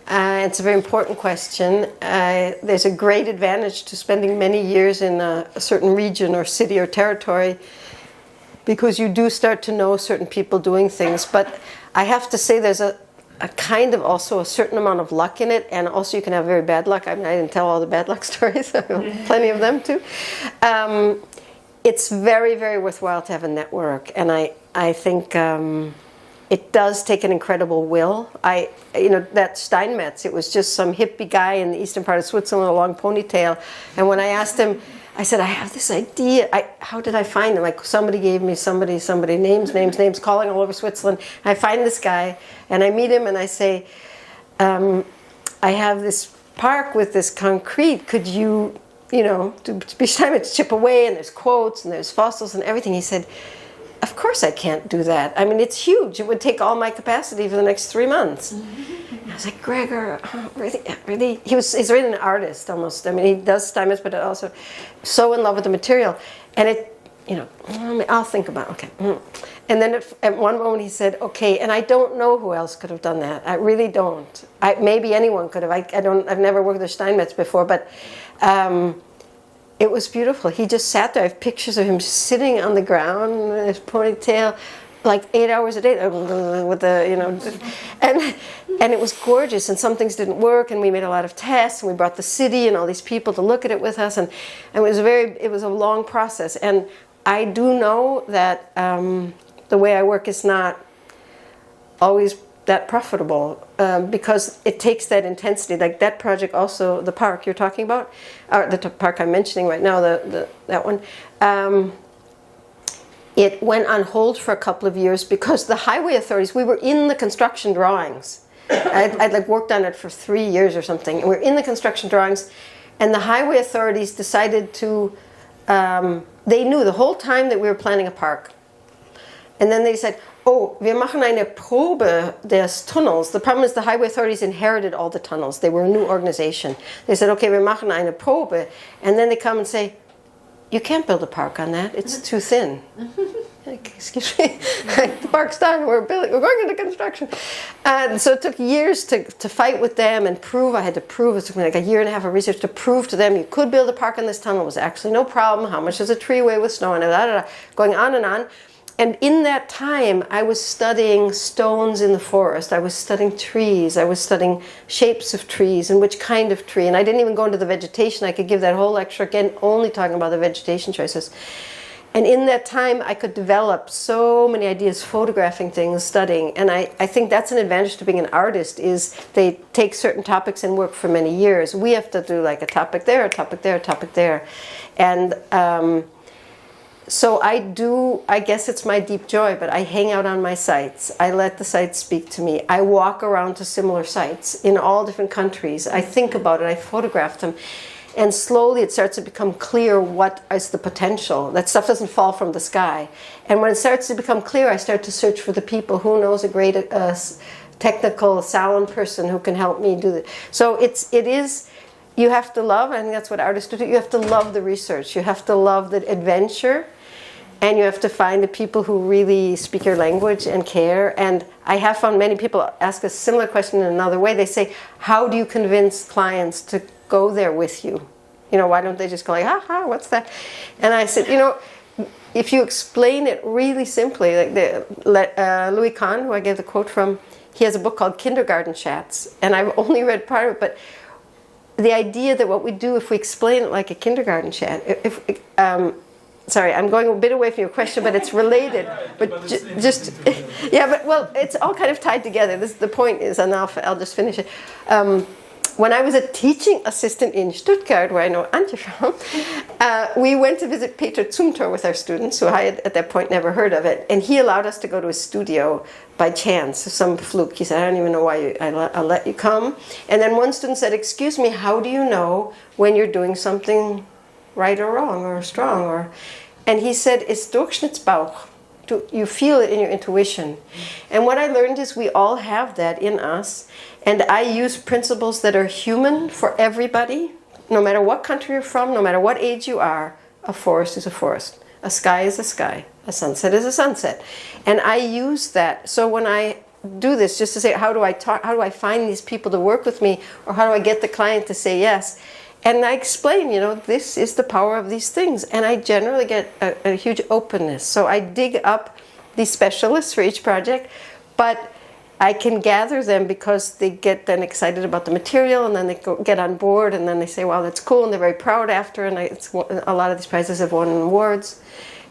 It's a very important question. There's a great advantage to spending many years in a certain region or city or territory, because you do start to know certain people doing things. But I have to say there's a kind of also a certain amount of luck in it, and also you can have very bad luck. I mean, I didn't tell all the bad luck stories, plenty of them too. It's very, very worthwhile to have a network, and I think it does take an incredible will. That Steinmetz, it was just some hippie guy in the eastern part of Switzerland with a long ponytail, and when I asked him, I said, I have this idea. How did I find them? Like, somebody gave me somebody, names, calling all over Switzerland. I find this guy, and I meet him, and I say, I have this park with this concrete. Could you, to be Steinmetz, chip away, and there's quotes, and there's fossils, and everything. He said, of course I can't do that. I mean, it's huge. It would take all my capacity for the next 3 months. I was like, Gregor, really? He's really an artist almost. I mean, he does Steinmetz, but also so in love with the material. And I'll think about it. Okay. And then at one moment he said, okay, and I don't know who else could have done that. I really don't. Maybe anyone could have. I've never worked with Steinmetz before, but it was beautiful. He just sat there. I have pictures of him just sitting on the ground with his ponytail, like 8 hours a day, with and it was gorgeous. And some things didn't work, and we made a lot of tests, and we brought the city and all these people to look at it with us, and it was a long process. And I do know that the way I work is not always that profitable. because it takes that intensity. Like that project also, the park you're talking about, or the park I'm mentioning right now, that one, it went on hold for a couple of years because the highway authorities, we were in the construction drawings. I'd like worked on it for 3 years or something, and we were in the construction drawings, and the highway authorities decided to, they knew the whole time that we were planning a park. And then they said, oh, wir machen eine Probe des Tunnels. The problem is the highway authorities inherited all the tunnels. They were a new organization. They said, okay, wir machen eine Probe. And then they come and say, you can't build a park on that. It's too thin. Like, excuse me, the park's done. We're going into construction. And so it took years to fight with them and prove. I had to prove. It took me like a year and a half of research to prove to them you could build a park on this tunnel. It was actually no problem. How much does a tree weigh with snow? And going on and on. And in that time, I was studying stones in the forest. I was studying trees. I was studying shapes of trees and which kind of tree. And I didn't even go into the vegetation. I could give that whole lecture again, only talking about the vegetation choices. And in that time, I could develop so many ideas, photographing things, studying. And I think that's an advantage to being an artist, is they take certain topics and work for many years. We have to do like a topic there, a topic there, a topic there. And so I guess it's my deep joy, but I hang out on my sites. I let the sites speak to me. I walk around to similar sites in all different countries. I think about it, I photograph them. And slowly it starts to become clear what is the potential. That stuff doesn't fall from the sky. And when it starts to become clear, I start to search for the people. Who knows a great technical sound person who can help me do that. So it is, you have to love, I think that's what artists do, you have to love the research. You have to love the adventure. And you have to find the people who really speak your language and care. And I have found many people ask a similar question in another way. They say, how do you convince clients to go there with you? You know, why don't they just go like, ha, what's that? And I said, you know, if you explain it really simply, like Louis Kahn, who I gave the quote from, he has a book called Kindergarten Chats. And I've only read part of it, but the idea that what we do if we explain it like a kindergarten chat, sorry, I'm going a bit away from your question, but it's related. But just, yeah, but well, it's all kind of tied together. The point is, and I'll just finish it. When I was a teaching assistant in Stuttgart, where I know Antje from, we went to visit Peter Zumthor with our students, who I had at that point never heard of it. And he allowed us to go to his studio by chance, some fluke. He said, I don't even know why I'll let you come. And then one student said, excuse me, how do you know when you're doing something right or wrong or strong? And he said, it's Durchschnittsbauch. You feel it in your intuition. And what I learned is we all have that in us. And I use principles that are human for everybody, no matter what country you're from, no matter what age you are. A forest is a forest. A sky is a sky. A sunset is a sunset. And I use that. So when I do this, just to say, how do I find these people to work with me? Or how do I get the client to say yes? And I explain, you know, this is the power of these things. And I generally get a huge openness. So I dig up these specialists for each project, but I can gather them because they get then excited about the material, and then they get on board, and then they say, well, that's cool, and they're very proud after, and a lot of these prizes have won awards.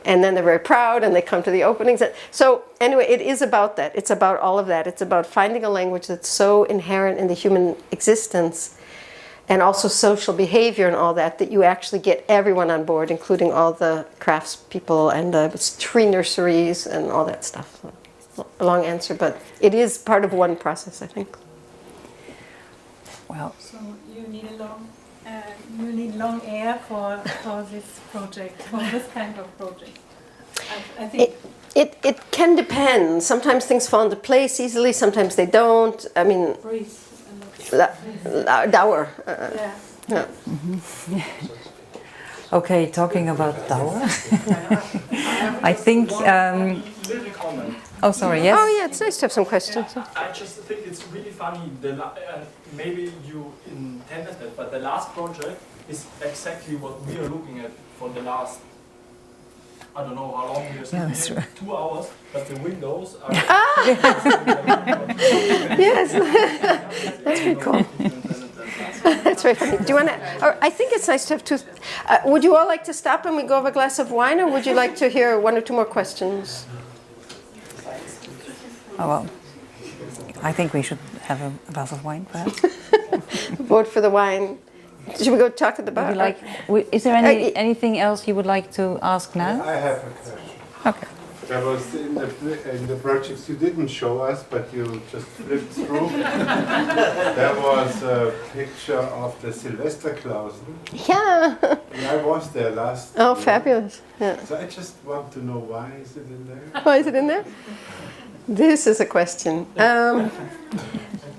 And then they're very proud, and they come to the openings. So anyway, it is about that. It's about all of that. It's about finding a language that's so inherent in the human existence, and also social behavior and all that, that you actually get everyone on board, including all the craftspeople and the tree nurseries and all that stuff. A long answer, but it is part of one process, I think. Well, So you need long air for this project, for this kind of project. I think It can depend. Sometimes things fall into place easily, sometimes they don't. I mean, breathe. Dauer. Yeah. okay, talking about Dauer. I think. Little comment. Oh, sorry. Yes. Oh yeah, it's nice to have some questions. I just think it's really funny. Maybe you intended it, but the last project is exactly what we are looking at for the last. I don't know how long we are Yeah, that's here, right. 2 hours, but the windows are. Yes, that's pretty cool. That's very funny. Do you want to? I think it's nice to have two. Would you all like to stop and we go have a glass of wine, or would you like to hear one or two more questions? Oh, well, I think we should have a glass of wine, perhaps. Vote for the wine. Should we go talk at the bar? Is there anything else you would like to ask now? I have a question. Okay. There was in the projects you didn't show us, but you just flipped through. There was a picture of the Silvesterklausen. Yeah. And I was there last Oh, year. fabulous. Yeah. So I just want to know, why is it in there? Why is it in there? This is a question.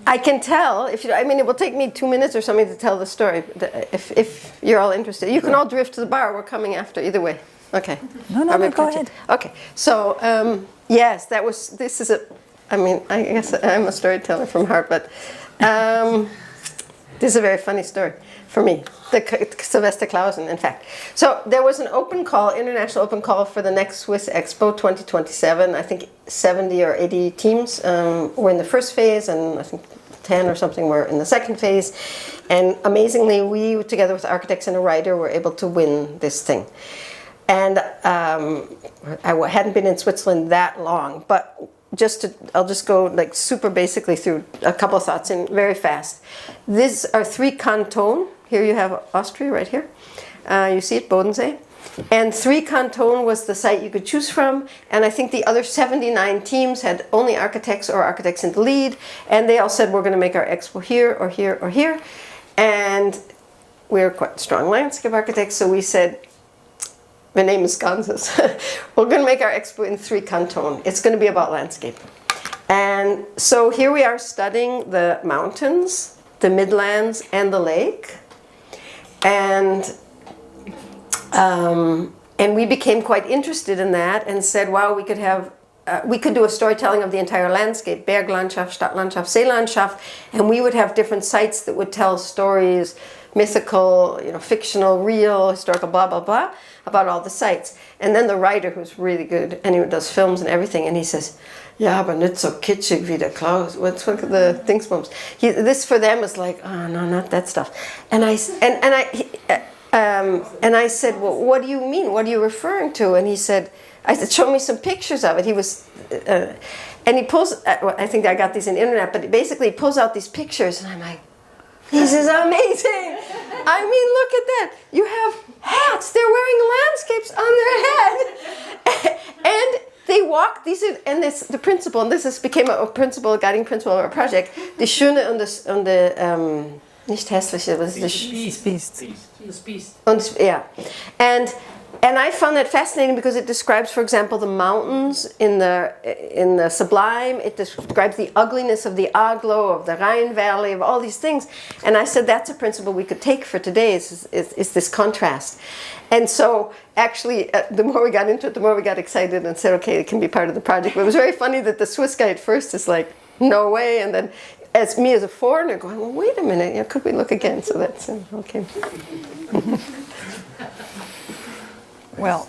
I can tell if you. I mean, it will take me 2 minutes or something to tell the story. If you're all interested, you can all drift to the bar. We're coming after either way. Okay. No, go ahead. Okay. So yes, that was. This is a. I mean, I guess I'm a storyteller from heart, but this is a very funny story for me. The Silvesterklausen, in fact. So there was an open call, international open call for the next Swiss Expo 2027. I think 70 or 80 teams were in the first phase, and I think 10 or something were in the second phase. And amazingly, we, together with architects and a writer, were able to win this thing. And I hadn't been in Switzerland that long, but I'll just go like super basically through a couple of thoughts and very fast. These are 3 cantons. Here you have Austria right here. You see it, Bodensee. And 3 canton was the site you could choose from. And I think the other 79 teams had only architects or architects in the lead. And they all said, we're going to make our expo here or here or here. And we're quite strong landscape architects, so we said, my name is Gansas. We're going to make our expo in 3 cantons. It's going to be about landscape. And so here we are studying the mountains, the midlands, and the lake. And we became quite interested in that and said, wow, we could do a storytelling of the entire landscape, Berglandschaft, Stadtlandschaft, Seelandschaft, and we would have different sites that would tell stories, mythical, fictional, real, historical, blah, blah, blah, about all the sites. And then the writer, who's really good, and he does films and everything, and he says, ja, aber nicht so kitschig wie der Klaus. What's the Dingsbums? This for them is like, oh, no, not that stuff. And I said, well, what do you mean? What are you referring to? And he said, I said, show me some pictures of it. He was, and he pulls, I think I got these on the internet, but basically he pulls out these pictures, and I'm like, this is amazing. I mean, look at that. You have hats. They're wearing landscapes on their head. And they walk, the principle, and this became a principle, a guiding principle of our project, die Schöne und nicht hässliche, was ist das? Beast. Yeah. And I found that fascinating because it describes, for example, the mountains in the Sublime. It describes the ugliness of the Aglo, of the Rhine Valley, of all these things. And I said that's a principle we could take for today, is this contrast. And so actually, the more we got into it, the more we got excited and said, okay, it can be part of the project. But it was very funny that the Swiss guy at first is like, no way. And then as me as a foreigner going, well, wait a minute, could we look again? So that's okay. Well,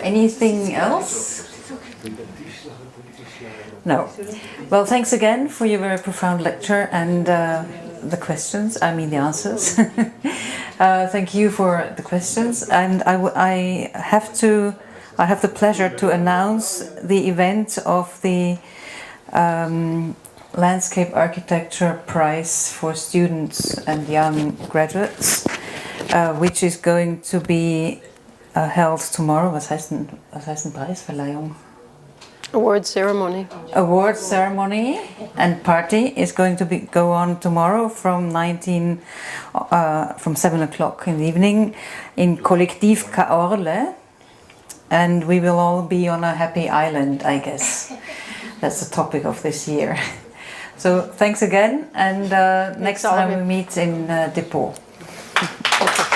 anything else? No. Well, thanks again for your very profound lecture and the questions, the answers. Thank you for the questions. And I have the pleasure to announce the event of the Landscape Architecture Prize for students and young graduates, which is going to be held tomorrow. Was heißt denn Preisverleihung? Award ceremony. Award ceremony and party is going to go on tomorrow from 7 o'clock in the evening in Kollektiv Kaorle, and we will all be on a happy island, I guess. That's the topic of this year. So thanks again, and next time we meet in Depot. Okay.